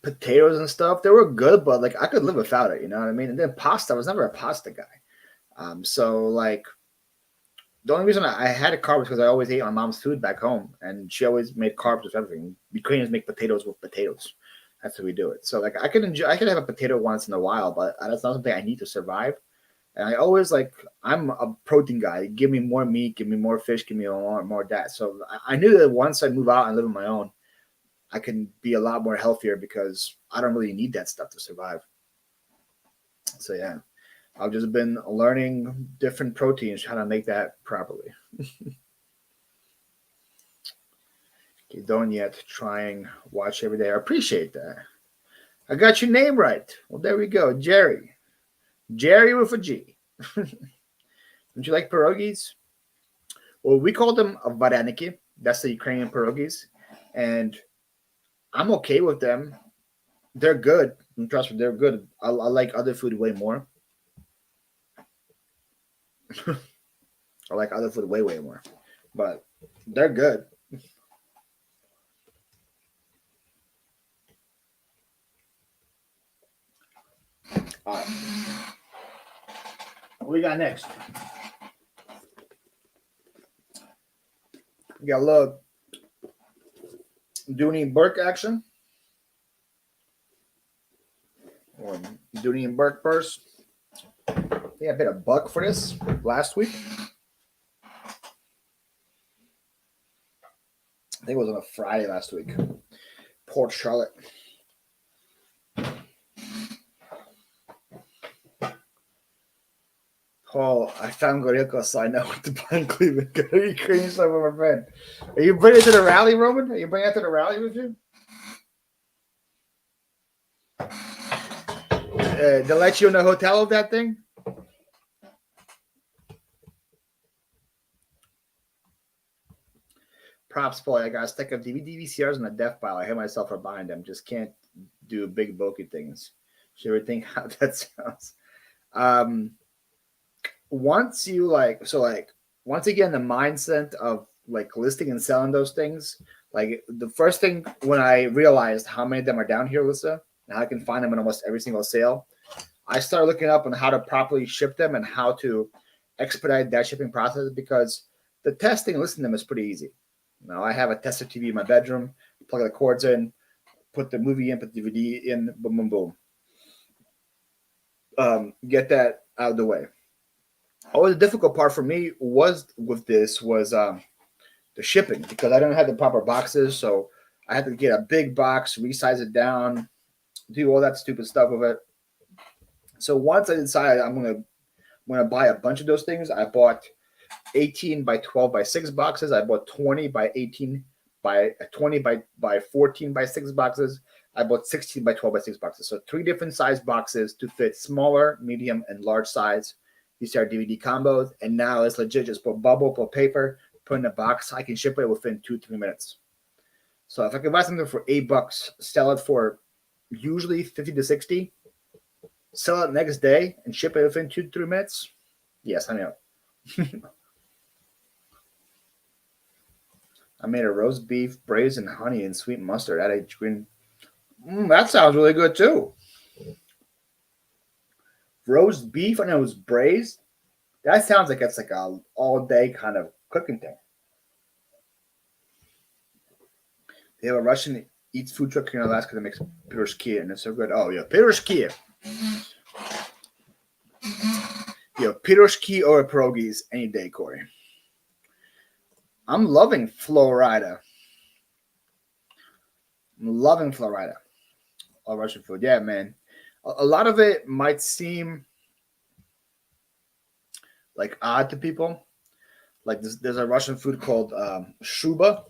potatoes and stuff, they were good, but like I could live without it, you know what I mean? And then pasta, I was never a pasta guy. So like the only reason I had a carb was because I always ate my mom's food back home, and she always made carbs with everything. Ukrainians make potatoes with potatoes. That's how we do it. So like I could have a potato once in a while, but that's not something I need to survive. And I always I'm a protein guy. Give me more meat, give me more fish, give me more of that. So I knew that once I move out and live on my own, I can be a lot more healthier because I don't really need that stuff to survive. So yeah, I've just been learning different proteins, how to make that properly. Okay, don't yet. Trying watch every day. I appreciate that. I got your name right. Well, there we go. Jerry. Jerry with a G. Don't you like pierogies? Well, we call them vareniki. That's the Ukrainian pierogies. And I'm okay with them. They're good. Trust me, they're good. I like other food way more. I like other food way more. But they're good. All right. What we got next? We got a little Dooney and Burke action. Or Dooney and Burke first. Yeah, I paid $1 for this last week. I think it was on a Friday last week. Port Charlotte. Paul, I found Gorilko, so I know what to buy in Cleveland. Got a Ukrainian stuff with my friend. Are you bringing it to the rally, Roman? Are you bringing it to the rally with you? They'll let you in the hotel of that thing? Props, Paul. I got a stack of DVD VCRs in a death pile. I hate myself for buying them. Just can't do big bulky things. Should ever think how that sounds. Once you once again, the mindset of like listing and selling those things, like the first thing when I realized how many of them are down here, Lisa, and I can find them in almost every single sale, I started looking up on how to properly ship them and how to expedite that shipping process, because the testing and listing them is pretty easy. Now I have a tester TV in my bedroom, plug the cords in, put the movie in, put the DVD in, boom, boom, boom. Get that out of the way. Always the difficult part for me was the shipping, because I don't have the proper boxes. So I had to get a big box, resize it down, do all that stupid stuff with it. So once I decided I'm gonna buy a bunch of those things, I bought 18 by 12 by 6 boxes. I bought 20 by 18 by 20 by 14 by 6 boxes. I bought 16 by 12 by 6 boxes. So 3 different size boxes to fit smaller, medium, and large size. These are DVD combos. And now it's legit. Just put bubble, put paper, put in a box. I can ship it within 2-3 minutes. So if I can buy something for $8, sell it for usually 50 to 60, sell it next day and ship it within 2-3 minutes, yes, I know. I made a roast beef braised in honey and sweet mustard. Added green. That sounds really good too. Roast beef and it was braised. That sounds like it's like a all day kind of cooking thing. They have a Russian eats food truck here in Alaska that makes piroshki, and it's so good. Oh yeah, piroshki. Yo, piroshki or pierogies any day, Corey. I'm loving Florida. I'm loving Florida. All Russian food. Yeah, man. A lot of it might seem like odd to people. Like there's a Russian food called shuba.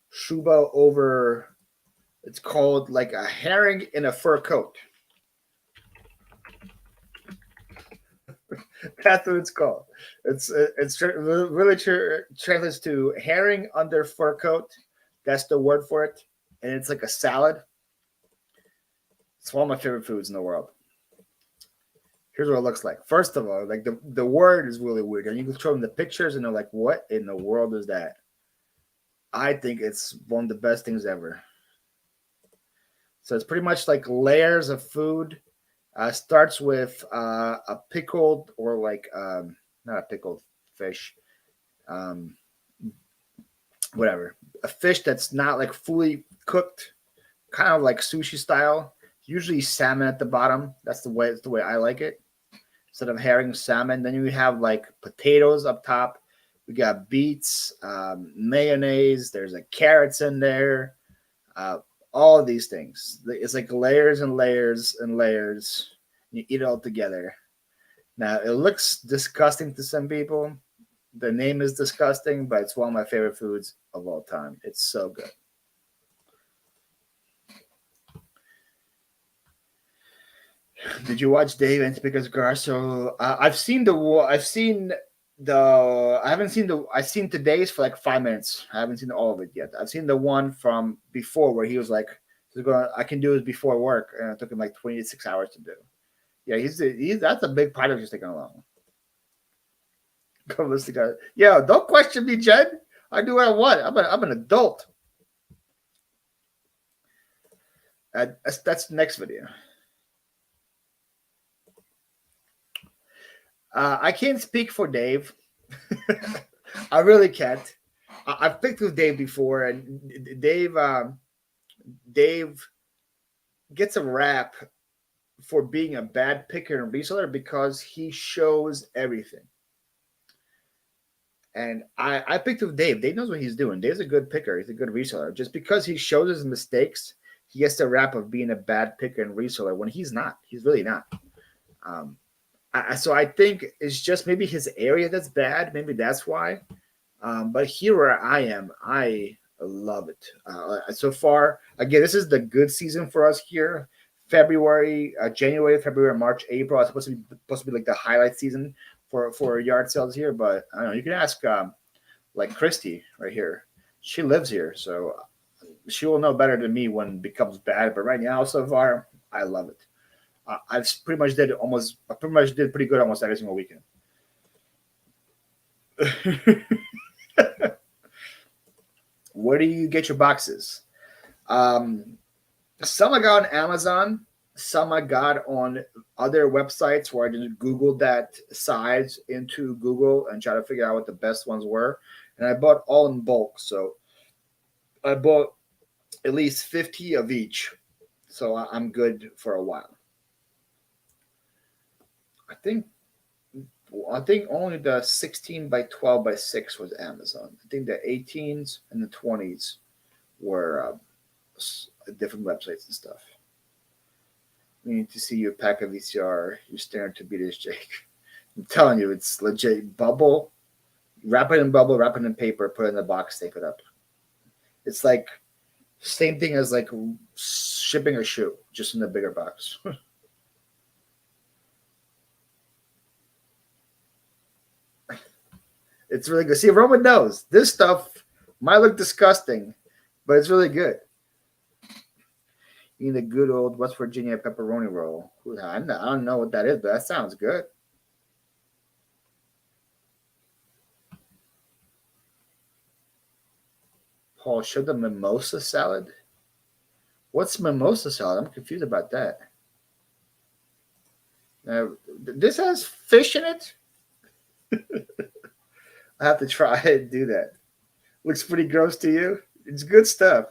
Shuba over. It's called like a herring in a fur coat. That's what it's called. It's really translates to herring under fur coat. That's the word for it, and it's like a salad. It's one of my favorite foods in the world. Here's what it looks like. First of all, like the word is really weird, and you can show them the pictures, and they're like, "What in the world is that?" I think it's one of the best things ever. So it's pretty much like layers of food. Starts with a pickled or like not a pickled fish, um, whatever. A fish that's not like fully cooked, kind of like sushi style. Usually salmon at the bottom. That's the way I like it. Instead of herring, salmon. Then you have like potatoes up top. We got beets, mayonnaise. There's like carrots in there. All of these things. It's like layers and layers and layers. You eat it all together. Now, it looks disgusting to some people. The name is disgusting, but it's one of my favorite foods of all time. It's so good. Did you watch Dave and Speaker's Garage? So I've seen I've seen today's for like 5 minutes. I haven't seen all of it yet. I've seen the one from before where he was like, I can do this before work, and it took him like 26 hours to do. Yeah, he's that's a big part of just taking along. Go listen to guys. Yeah, don't question me, Jed. I do what I want. I'm an adult. That's the next video. I can't speak for Dave. I really can't. I've picked with Dave before, and Dave gets a rap for being a bad picker and reseller because he shows everything. And I picked with Dave. Dave knows what he's doing. Dave's a good picker. He's a good reseller. Just because he shows his mistakes, he gets the rap of being a bad picker and reseller when he's not. He's really not. So I think it's just maybe his area that's bad. Maybe that's why. But here where I am, I love it. So far, again, this is the good season for us here. January, February, March, April. It's supposed to be like the highlight season for yard sales here. But I don't know. You can ask like Christy right here. She lives here, so she will know better than me when it becomes bad. But right now, so far, I love it. I pretty much did pretty good almost every single weekend. Where do you get your boxes? Some I got on Amazon. Some I got on other websites where I just Googled that size into Google and try to figure out what the best ones were. And I bought all in bulk. So I bought at least 50 of each. So I'm good for a while. I think only the 16 by 12 by 6 was Amazon. I think the 18s and the 20s were different websites and stuff. We need to see you pack a VCR. You're staring to beat this, Jake. I'm telling you, it's legit. Bubble, wrap it in bubble, wrap it in paper, put it in the box, tape it up. It's like Same thing as like shipping a shoe, just in a bigger box. It's really good. See, Roman knows this stuff might look disgusting, but it's really good. Eating a good old West Virginia pepperoni roll. I don't know what that is, but that sounds good. Paul, show the mimosa salad. What's mimosa salad? I'm confused about that. This has fish in it. I have to try and do that. Looks pretty gross to you. It's good stuff.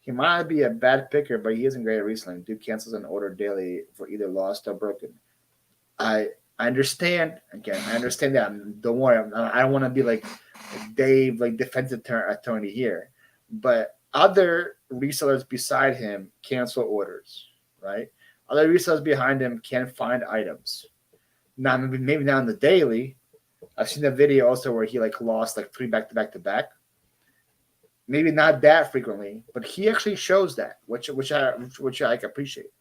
He might be a bad picker, but he isn't great at reselling. Dude cancels an order daily for either lost or broken. I I understand. Again, I understand that. Don't worry. I don't want to be like Dave, like defensive attorney here. But other resellers beside him cancel orders, right? Other resellers behind him can't find items. Now, maybe not in the daily. I've seen a video also where he like lost like three back to back to back. Maybe not that frequently, but he actually shows that, which I appreciate.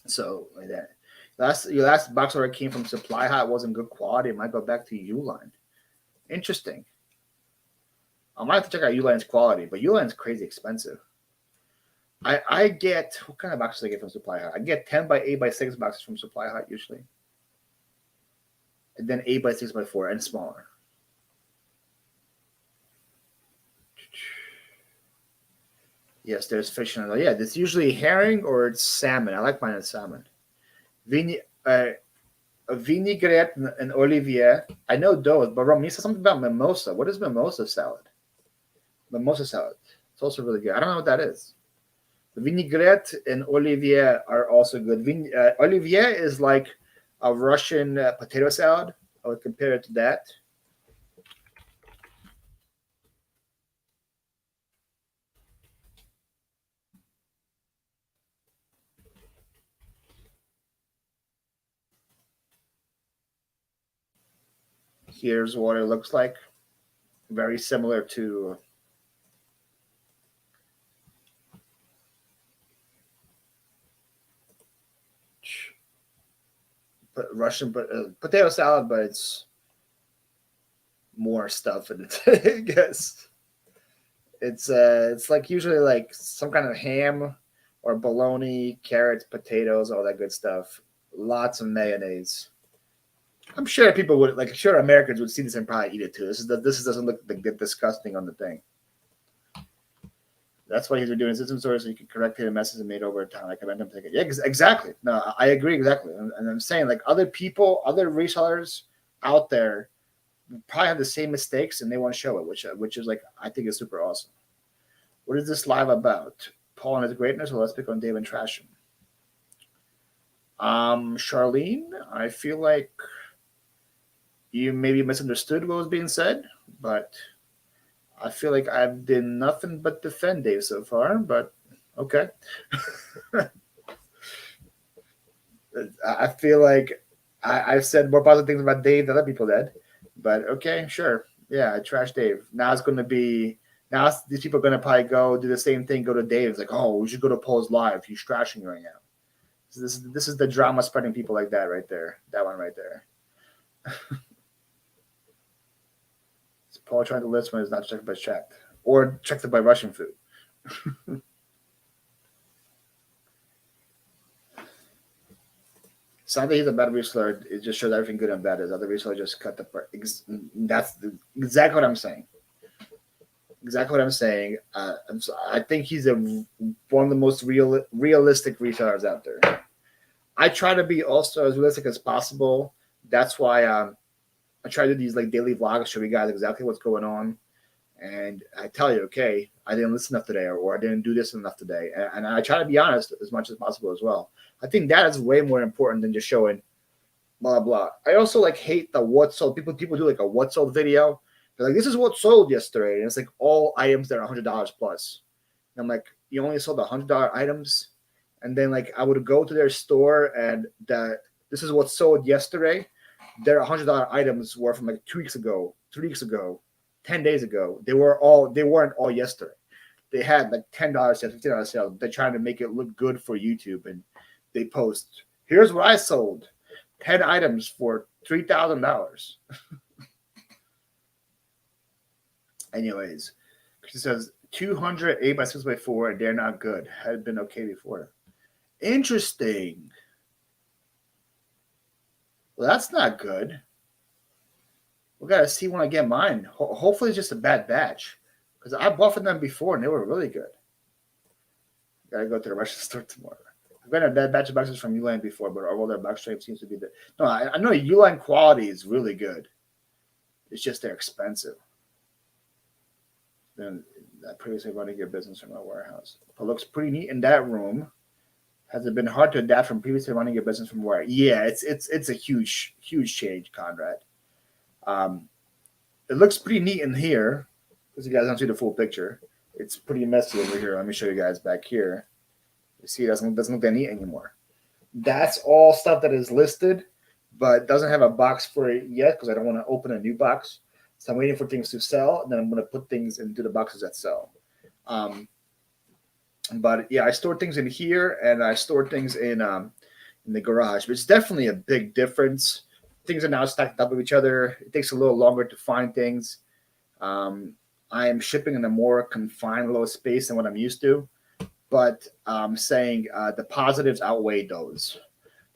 So like that. Your last box order came from Supply Hut, wasn't good quality. It might go back to Uline. Interesting. I might have to check out Uline's quality, but Uline's crazy expensive. I get what kind of boxes I get from Supply Hut? I get 10 by 8 by 6 boxes from Supply Hut usually. And then 8 by 6 by 4 and smaller. Yes, there's fish in it. Yeah, it's usually herring or it's salmon. I like mine as salmon. Vinaigrette and Olivier. I know those, but Rom, you said something about mimosa. What is mimosa salad? Mimosa salad. It's also really good. I don't know what that is. The vinaigrette and Olivier are also good. Olivier is like a Russian potato salad. I would compare it to that. Here's what it looks like. Very similar to Russian potato salad, but it's more stuff in it. I guess it's like usually like some kind of ham or bologna, carrots, potatoes, all that good stuff. Lots of mayonnaise. I'm sure people would like. Sure, Americans would see this and probably eat it too. This doesn't look like disgusting on the thing. That's why he's been doing system stories so you can correct hidden messes and made over time. Like I meant him take it. Yeah, exactly. No, I agree exactly. And I'm saying like other people, other resellers out there probably have the same mistakes and they want to show it, which is like I think is super awesome. What is this live about? Paul and his greatness, or let's pick on Dave and trash him. Charlene, I feel like you maybe misunderstood what was being said, but I feel like I've done nothing but defend Dave so far, but okay. I feel like I've said more positive things about Dave than other people did, but okay, sure. Yeah, I trashed Dave. Now it's going to be, now these people are going to probably go do the same thing, go to Dave. It's like, oh, we should go to Paul's live. He's trashing you right now. So this is the drama spreading people like that right there. That one right there. Paul trying to list when it's not checked by chat or checked it by Russian food. It's not that he's a bad reseller. It just shows everything good and bad is. Other resellers just cut the part. That's exactly what I'm saying. Exactly what I'm saying. I think he's one of the most realistic resellers out there. I try to be also as realistic as possible. That's why I try to do these like daily vlogs, show you guys exactly what's going on. And I tell you, okay, I didn't listen enough today, or I didn't do this enough today. And I try to be honest as much as possible as well. I think that is way more important than just showing blah, blah. I also like hate the what sold. People do like a what sold video. They're like, this is what sold yesterday. And it's like all items that are $100 plus. And I'm like, you only sold $100 items. And then like I would go to their store and this is what sold yesterday. Their $100 items were from like 2 weeks ago, 3 weeks ago, 10 days ago. They weren't all yesterday. They had like $10 sales, $15 sales. They're trying to make it look good for YouTube, and they post, here's what I sold. 10 items for $3,000. Anyways, she says 200 8x6x4, and they're not good. Had been okay before. Interesting. Well, that's not good. We gotta see when I get mine. Hopefully, it's just a bad batch, because I bought from them before and they were really good. Gotta go to the Russian store tomorrow. I've got a bad batch of boxes from Uline before, but all their box shape seems to be the. No, I know Uline quality is really good. It's just they're expensive. Then previously running your business from a warehouse. It looks pretty neat in that room. Has it been hard to adapt from previously running your business from where? Yeah, it's a huge change, Conrad. It looks pretty neat in here because you guys don't see the full picture. It's pretty messy over here. Let me show you guys back here. You see, it doesn't look that neat anymore. That's all stuff that is listed, but doesn't have a box for it yet because I don't want to open a new box. So I'm waiting for things to sell, and then I'm going to put things into the boxes that sell. But yeah, I store things in here, and I store things in the garage. But it's definitely a big difference. Things are now stacked up with each other. It takes a little longer to find things. I am shipping in a more confined little space than what I'm used to. But I'm saying the positives outweigh those.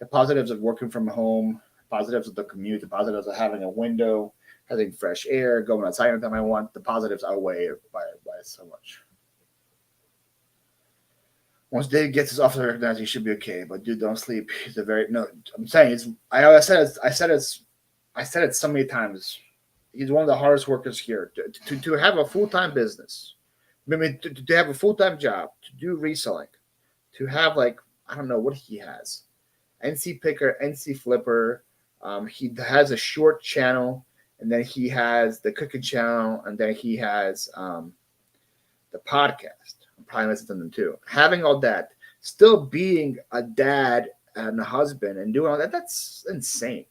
The positives of working from home, positives of the commute, the positives of having a window, having fresh air, going outside anytime I want. The positives outweigh it by so much. Once Dave gets his officer recognized, he should be okay. But dude, don't sleep. He's a very no. I'm saying it's. I said it so many times. He's one of the hardest workers here. To have a full-time business, I mean, to have a full-time job, to do reselling, to have like I don't know what he has, NC Picker, NC Flipper. He has a short channel, and then he has the cooking channel, and then he has the podcast. I'm probably listening to them too. Having all that, still being a dad and a husband and doing all that, that's insane.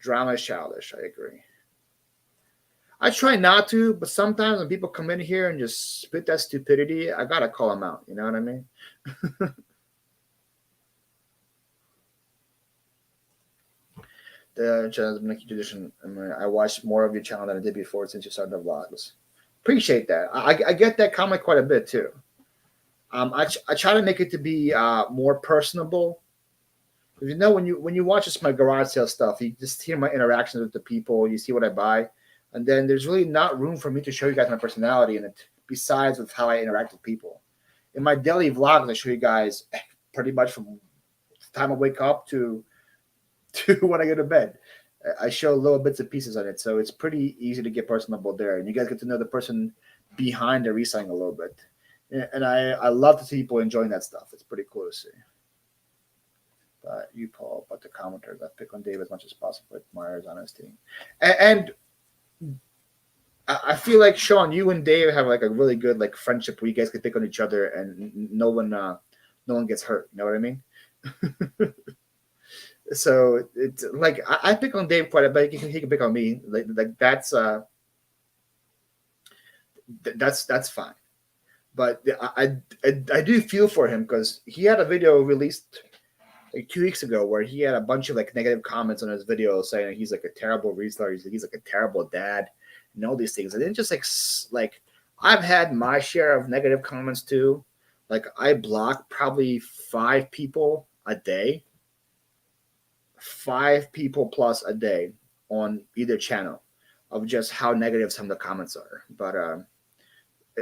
Drama is childish. I agree. I try not to, but sometimes when people come in here and just spit that stupidity, I gotta call them out. You know what I mean? The channel has been a key tradition. I watched more of your channel than I did before since you started the vlogs. Appreciate that. I get that comment quite a bit too. I try to make it to be more personable. You know, when you watch just my garage sale stuff, you just hear my interactions with the people. You see what I buy, and then there's really not room for me to show you guys my personality in it. Besides with how I interact with people, in my daily vlogs, I show you guys pretty much from the time I wake up to when I go to bed. I show little bits and pieces on it, so it's pretty easy to get personable there, and you guys get to know the person behind the reselling a little bit. And I love to see people enjoying that stuff. It's pretty cool to see. You, Paul, but the commenters, I pick on Dave as much as possible. Admire his honesty, and I feel like Sean, you and Dave have like a really good like friendship where you guys can pick on each other and no one gets hurt. You know what I mean? So it's like I pick on Dave quite a bit. He can pick on me. Like that's fine. But I do feel for him because he had a video released like 2 weeks ago where he had a bunch of like negative comments on his video saying he's like a terrible reseller, he's like a terrible dad, and all these things. And then just like I've had my share of negative comments too. Like I block probably 5 people a day. 5 people plus a day on either channel of just how negative some of the comments are. But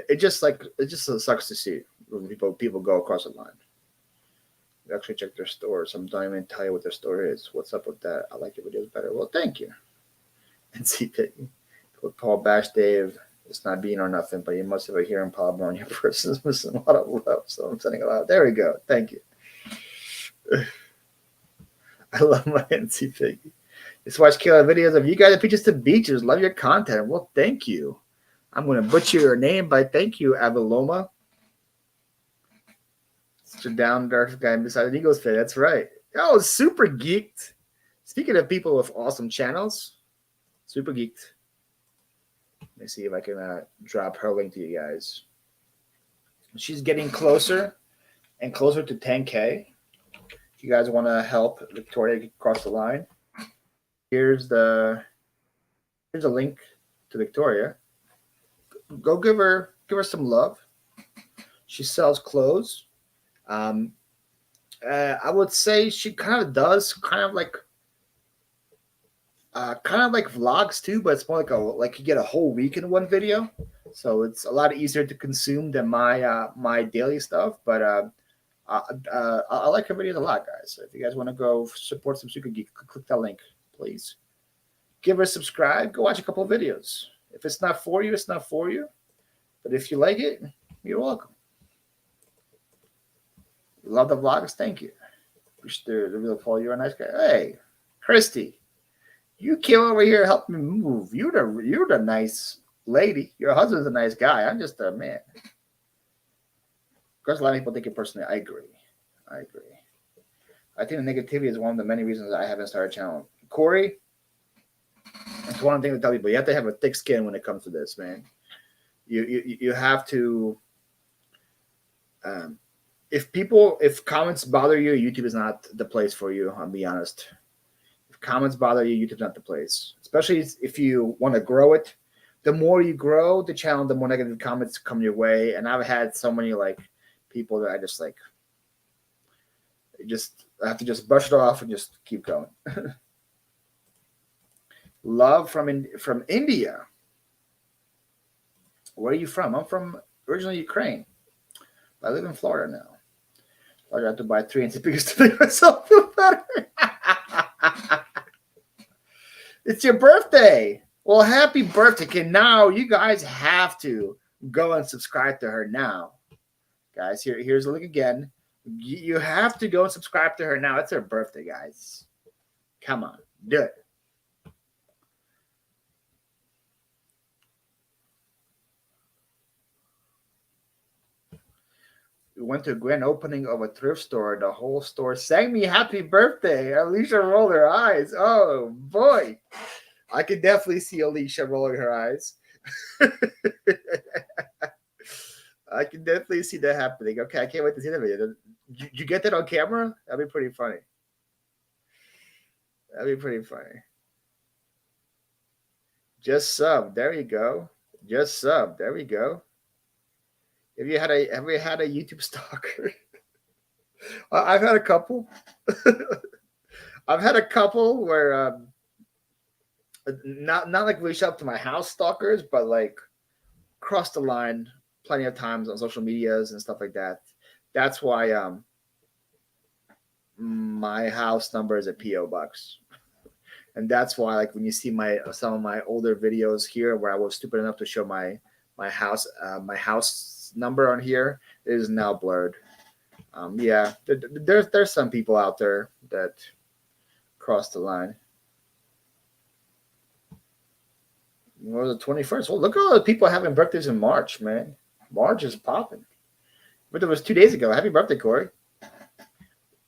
it just sucks to see when people go across the line. You actually check their store. Some don't even tell you what their store is. What's up with that? I like your videos better. Well, thank you. And see Piggy. With Paul Bash Dave, it's not being or nothing, but you must have a hearing problem on your person. Is missing a lot of love. So I'm sending a lot. There we go. Thank you. I love my NC Piggy. Just watch killer videos of you guys at Beaches to Beaches. Love your content. Well, thank you. I'm going to butcher your name, but thank you, Avaloma. Such a down-to-earth guy beside an Eagles fan. That's right. Oh, super geeked. Speaking of people with awesome channels, super geeked. Let me see if I can drop her link to you guys. She's getting closer and closer to 10K. If you guys want to help Victoria get across the line, here's the link to Victoria. Go give her some love. She sells clothes. I would say she kind of does kind of like vlogs too, but it's more like you get a whole week in one video, so it's a lot easier to consume than my daily stuff. But I like her videos a lot, guys. So if you guys want to go support some Super Geek, click that link, please. Give her a subscribe. Go watch a couple of videos. If it's not for you, it's not for you. But if you like it, you're welcome. You love the vlogs? Thank you. Wish the real Paul, you're a nice guy. Hey, Christy, you came over here helping me move. You're the nice lady. Your husband's a nice guy. I'm just a man. Of course, a lot of people take it personally. I agree. I think the negativity is one of the many reasons I haven't started a channel. Corey, that's one thing to tell people. You have to have a thick skin when it comes to this, man. You have to. If comments bother you, YouTube is not the place for you. I'll be honest. If comments bother you, YouTube's not the place. Especially if you want to grow it. The more you grow the channel, the more negative comments come your way. And I've had so many people that I just I have to just brush it off and just keep going. Love from India. Where are you from? I'm from originally Ukraine. I live in Florida now. I got to buy 3 inch speakers to make myself feel better. It's your birthday. Well, happy birthday. Okay, now you guys have to go and subscribe to her now. Guys, here's a link again. You have to go and subscribe to her now. It's her birthday, guys. Come on, do it. We went to a grand opening of a thrift store. The whole store sang me happy birthday. Alicia rolled her eyes. Oh, boy. I could definitely see Alicia rolling her eyes. I can definitely see that happening. Okay, I can't wait to see that video. Did you get that on camera? That'd be pretty funny. Just sub. There you go. Just sub. There we go. Have you had a YouTube stalker? I've had a couple. I've had a couple where not like reach up to my house stalkers, but cross the line plenty of times on social medias and stuff like that. That's why my house number is a PO box, and that's why when you see some of my older videos here where I was stupid enough to show my house number on here, it is now blurred. Yeah, there's some people out there that cross the line. Or the 21st. Well, look at all the people having birthdays in March, man. March is popping. But it was 2 days ago. Happy birthday, Corey.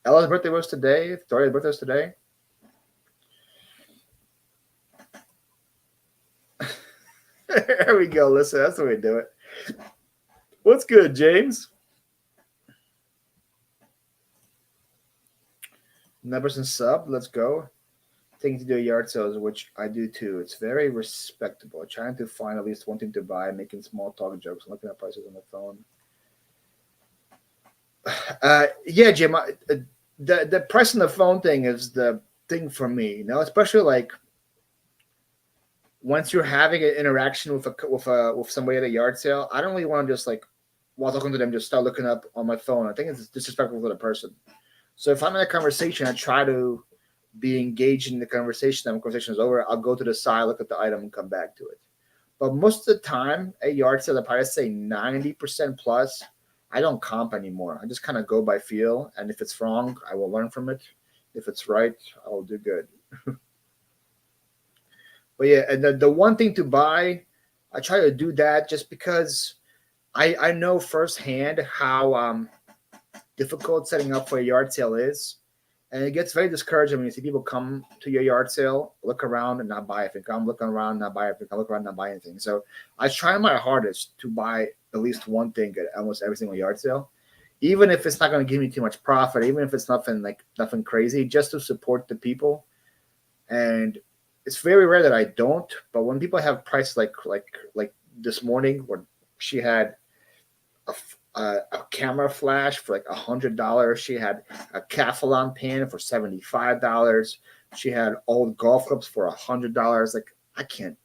Ella's birthday was today. Victoria's birthday was today. There we go. Listen, that's the way to do it. What's good, James? Numbers and sub. Let's go. Thing to do at yard sales, which I do too. It's very respectable. Trying to find at least one thing to buy, making small talk jokes, looking at prices on the phone. Yeah, Jim. The price on the phone thing is the thing for me. Especially once you're having an interaction with somebody at a yard sale, I don't really want to just while talking to them just start looking up on my phone. I think it's disrespectful to the person. So if I'm in a conversation, I try to be engaged in the conversation. The conversation is over, I'll go to the side, look at the item, and come back to it. But most of the time, at yard sale, I'd probably say 90% plus, I don't comp anymore. I just kind of go by feel, and if it's wrong, I will learn from it. If it's right, I will do good. But yeah, and the one thing to buy, I try to do that just because I know firsthand how difficult setting up for a yard sale is. And it gets very discouraging when you see people come to your yard sale, look around, and not buy anything. I'm looking around, not buy anything. I look around, not buy anything. So I try my hardest to buy at least one thing at almost every single yard sale, even if it's not going to give me too much profit, even if it's nothing crazy, just to support the people. And it's very rare that I don't. But when people have prices like this morning, where she had a camera flash for like $100. She had a Calphalon pan for $75. She had old golf clubs for $100. Like I can't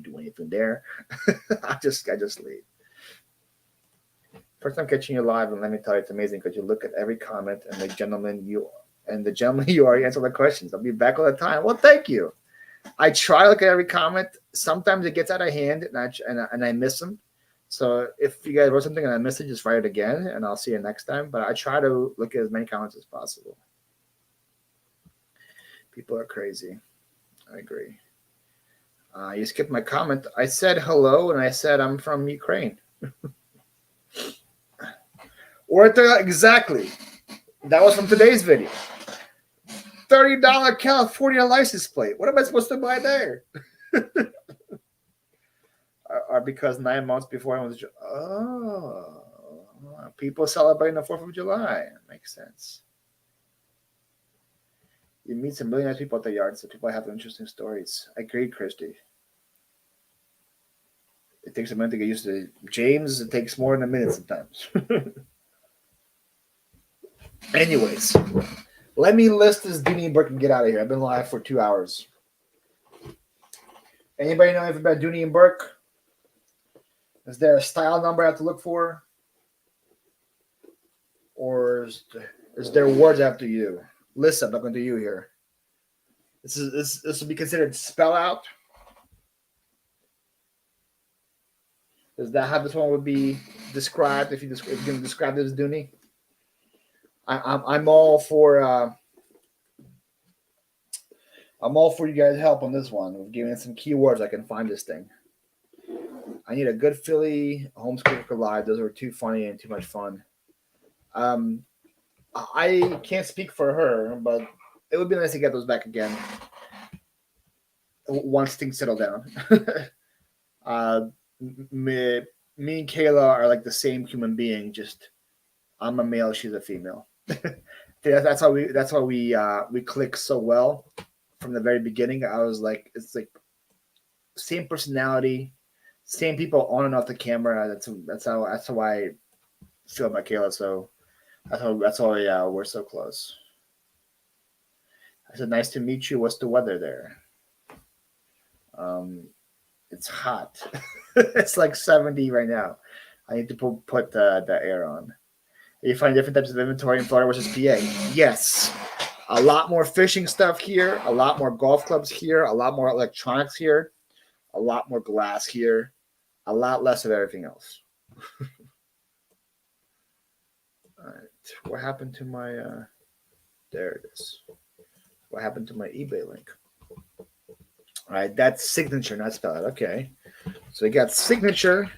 do anything there. I just leave. First time catching you live, and let me tell you, it's amazing because you look at every comment, and the gentleman you already answer the questions. I'll be back all the time. Well, thank you. I try to look at every comment. Sometimes it gets out of hand, and I miss them. So if you guys wrote something and I missed it, just write it again, and I'll see you next time. But I try to look at as many comments as possible. People are crazy. I agree. You skipped my comment. I said hello, and I said I'm from Ukraine. Exactly. That was from today's video. $30 California license plate. What am I supposed to buy there? Or because 9 months before I was. Oh, people celebrating the 4th of July. Makes sense. You meet some really nice people at the yard, so people have interesting stories. I agree, Christy. It takes a minute to get used to it. James, it takes more than a minute sometimes. Anyways, let me list this Dooney and Burke and get out of here. I've been live for 2 hours. Anybody know anything about Dooney and Burke? Is there a style number I have to look for? Or is there words after you? Listen, I'm looking to you here. This will be considered spell out. Is that how this one would be described if you're going to describe this as Dooney? I'm all for you guys' help on this one. We're giving some keywords I can find this thing. I need a good Philly, a homeschool live. Those are too funny and too much fun. I can't speak for her, but it would be nice to get those back again once things settle down. Me and Kayla are like the same human being. Just I'm a male, she's a female. That's how we click so well from the very beginning. I was like, it's like same personality, same people on and off the camera. That's how I feel about Kayla. So that's why we're so close. I said, nice to meet you. What's the weather there? It's hot. It's like 70 right now. I need to put the air on. You find different types of inventory in Florida versus PA. Yes. A lot more fishing stuff here. A lot more golf clubs here. A lot more electronics here. A lot more glass here. A lot less of everything else. All right. What happened to my... there it is. What happened to my eBay link? All right. That's signature, not spell it. Okay. So we got signature,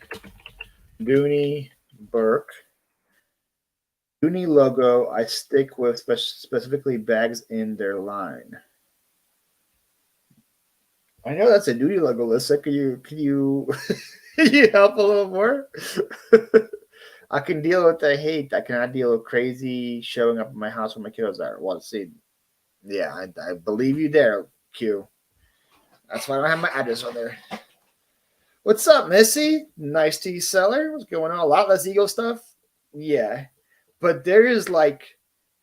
Dooney, Burke. Dooney logo, I stick with specifically bags in their line. I know that's a Dooney logo, Lisa. Can you can you help a little more? I can deal with the hate. I cannot deal with crazy showing up at my house when my kiddos are. Well, see, yeah, I believe you there, Q. That's why I don't have my address on there. What's up, Missy? Nice tea seller. What's going on? A lot less ego stuff. Yeah. But there is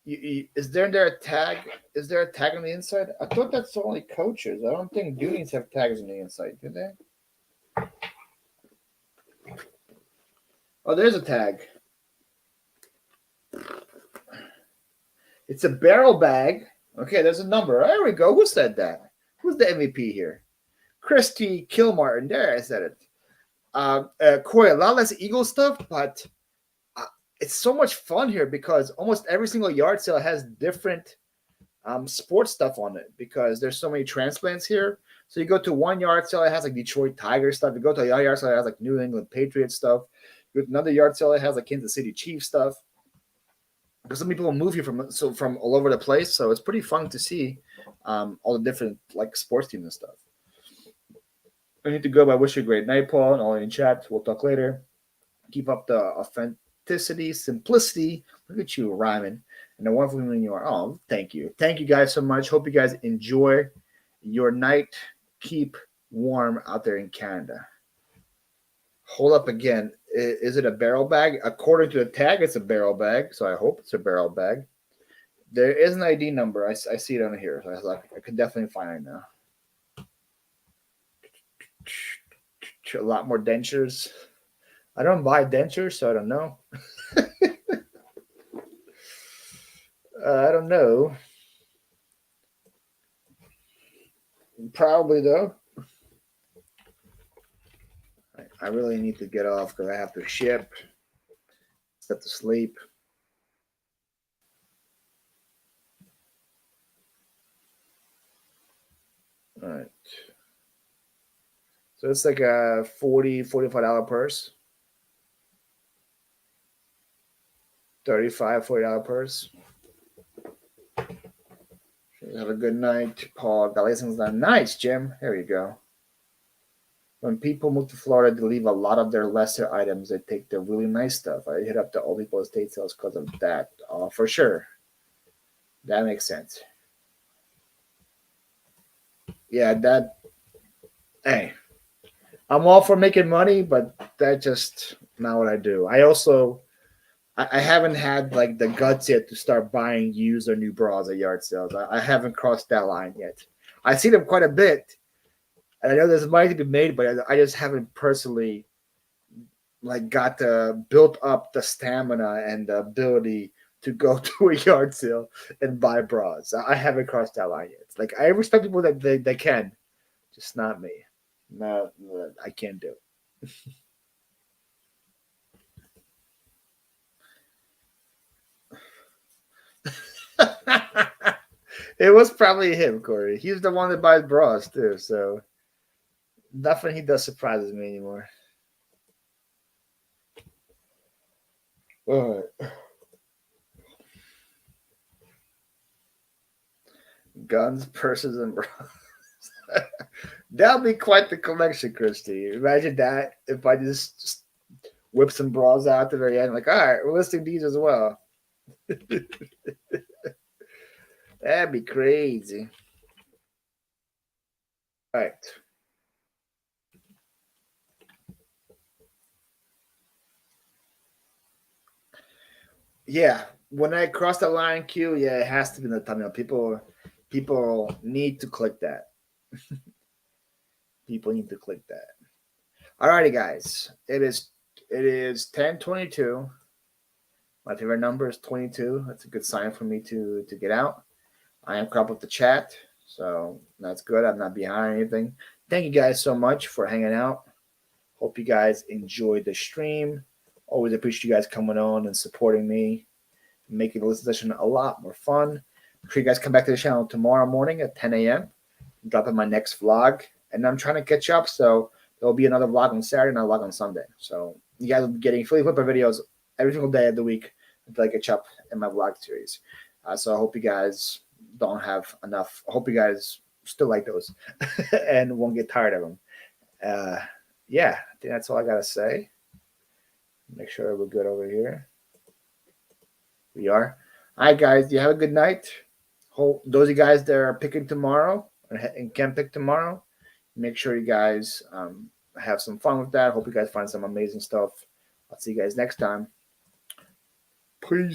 is there a tag? Is there a tag on the inside? I thought that's only coaches. I don't think Doonies have tags on the inside, do they? Oh, there's a tag. It's a barrel bag. Okay, there's a number. There we go. Who said that? Who's the MVP here? Christy Kilmartin. There, I said it. Corey, a lot less Eagle stuff, but it's so much fun here because almost every single yard sale has different sports stuff on it because there's so many transplants here. So you go to one yard sale, it has like Detroit Tigers stuff. You go to a yard sale, it has like New England Patriots stuff. You go to another yard sale, it has like Kansas City Chiefs stuff. because some people move here from all over the place, so it's pretty fun to see all the different like sports teams and stuff. I need to go, but I wish you a great night, Paul, and all in chat. We'll talk later. Keep up the authenticity, simplicity. Look at you rhyming, and the wonderful human you are. Oh, thank you guys so much. Hope you guys enjoy your night. Keep warm out there in Canada. Hold up again. Is it a barrel bag? According to the tag, it's a barrel bag, so I hope it's a barrel bag. There is an ID number. I see it on here. So I can definitely find it now. A lot more dentures. I don't buy dentures, so I don't know. I don't know. Probably, though. I really need to get off because I have to ship. Have to sleep. All right. So it's like a $45 purse. $40 purse. Have a good night, Paul. Galatians done. Nice, Jim. Here you go. When people move to Florida, they leave a lot of their lesser items. They take the really nice stuff. I hit up the old people estate sales because of that. For sure. That makes sense. Yeah, hey, I'm all for making money, but that's just not what I do. I haven't had like the guts yet to start buying used or new bras at yard sales. I haven't crossed that line yet. I see them quite a bit, and I know there's money to be made, but I just haven't personally like got built up the stamina and the ability to go to a yard sale and buy bras. I haven't crossed that line yet. Like I respect people that they can, just not me. No, I can't do it. It was probably him, Corey. He's the one that buys bras too, so nothing he does surprises me anymore. All right. Guns, purses, and bras. That'll be quite the collection, Christy. Imagine that if I just whip some bras out at the very end, like, all right, we're listing these as well. That'd be crazy. All right. Yeah, when I cross the line, Q, yeah, it has to be in the thumbnail. People need to click that. People need to click that. Alrighty, guys. It is 10:22. My favorite number is 22. That's a good sign for me to get out. I am caught up with the chat, so that's good. I'm not behind anything. Thank you guys so much for hanging out. Hope you guys enjoyed the stream. Always appreciate you guys coming on and supporting me, making the listening session a lot more fun. Make sure you guys come back to the channel tomorrow morning at 10 a.m. I'm dropping my next vlog, and I'm trying to catch up, so there'll be another vlog on Saturday and a vlog on Sunday. So you guys will be getting Flyp videos every single day of the week until I catch up in my vlog series. So I hope you guys don't have enough. I hope you guys still like those and won't get tired of them. Yeah, I think that's all I got to say. Make sure we're good over here. We are. All right, guys. You have a good night. Hope those of you guys that are picking tomorrow and can pick tomorrow, make sure you guys have some fun with that. Hope you guys find some amazing stuff. I'll see you guys next time. Peace.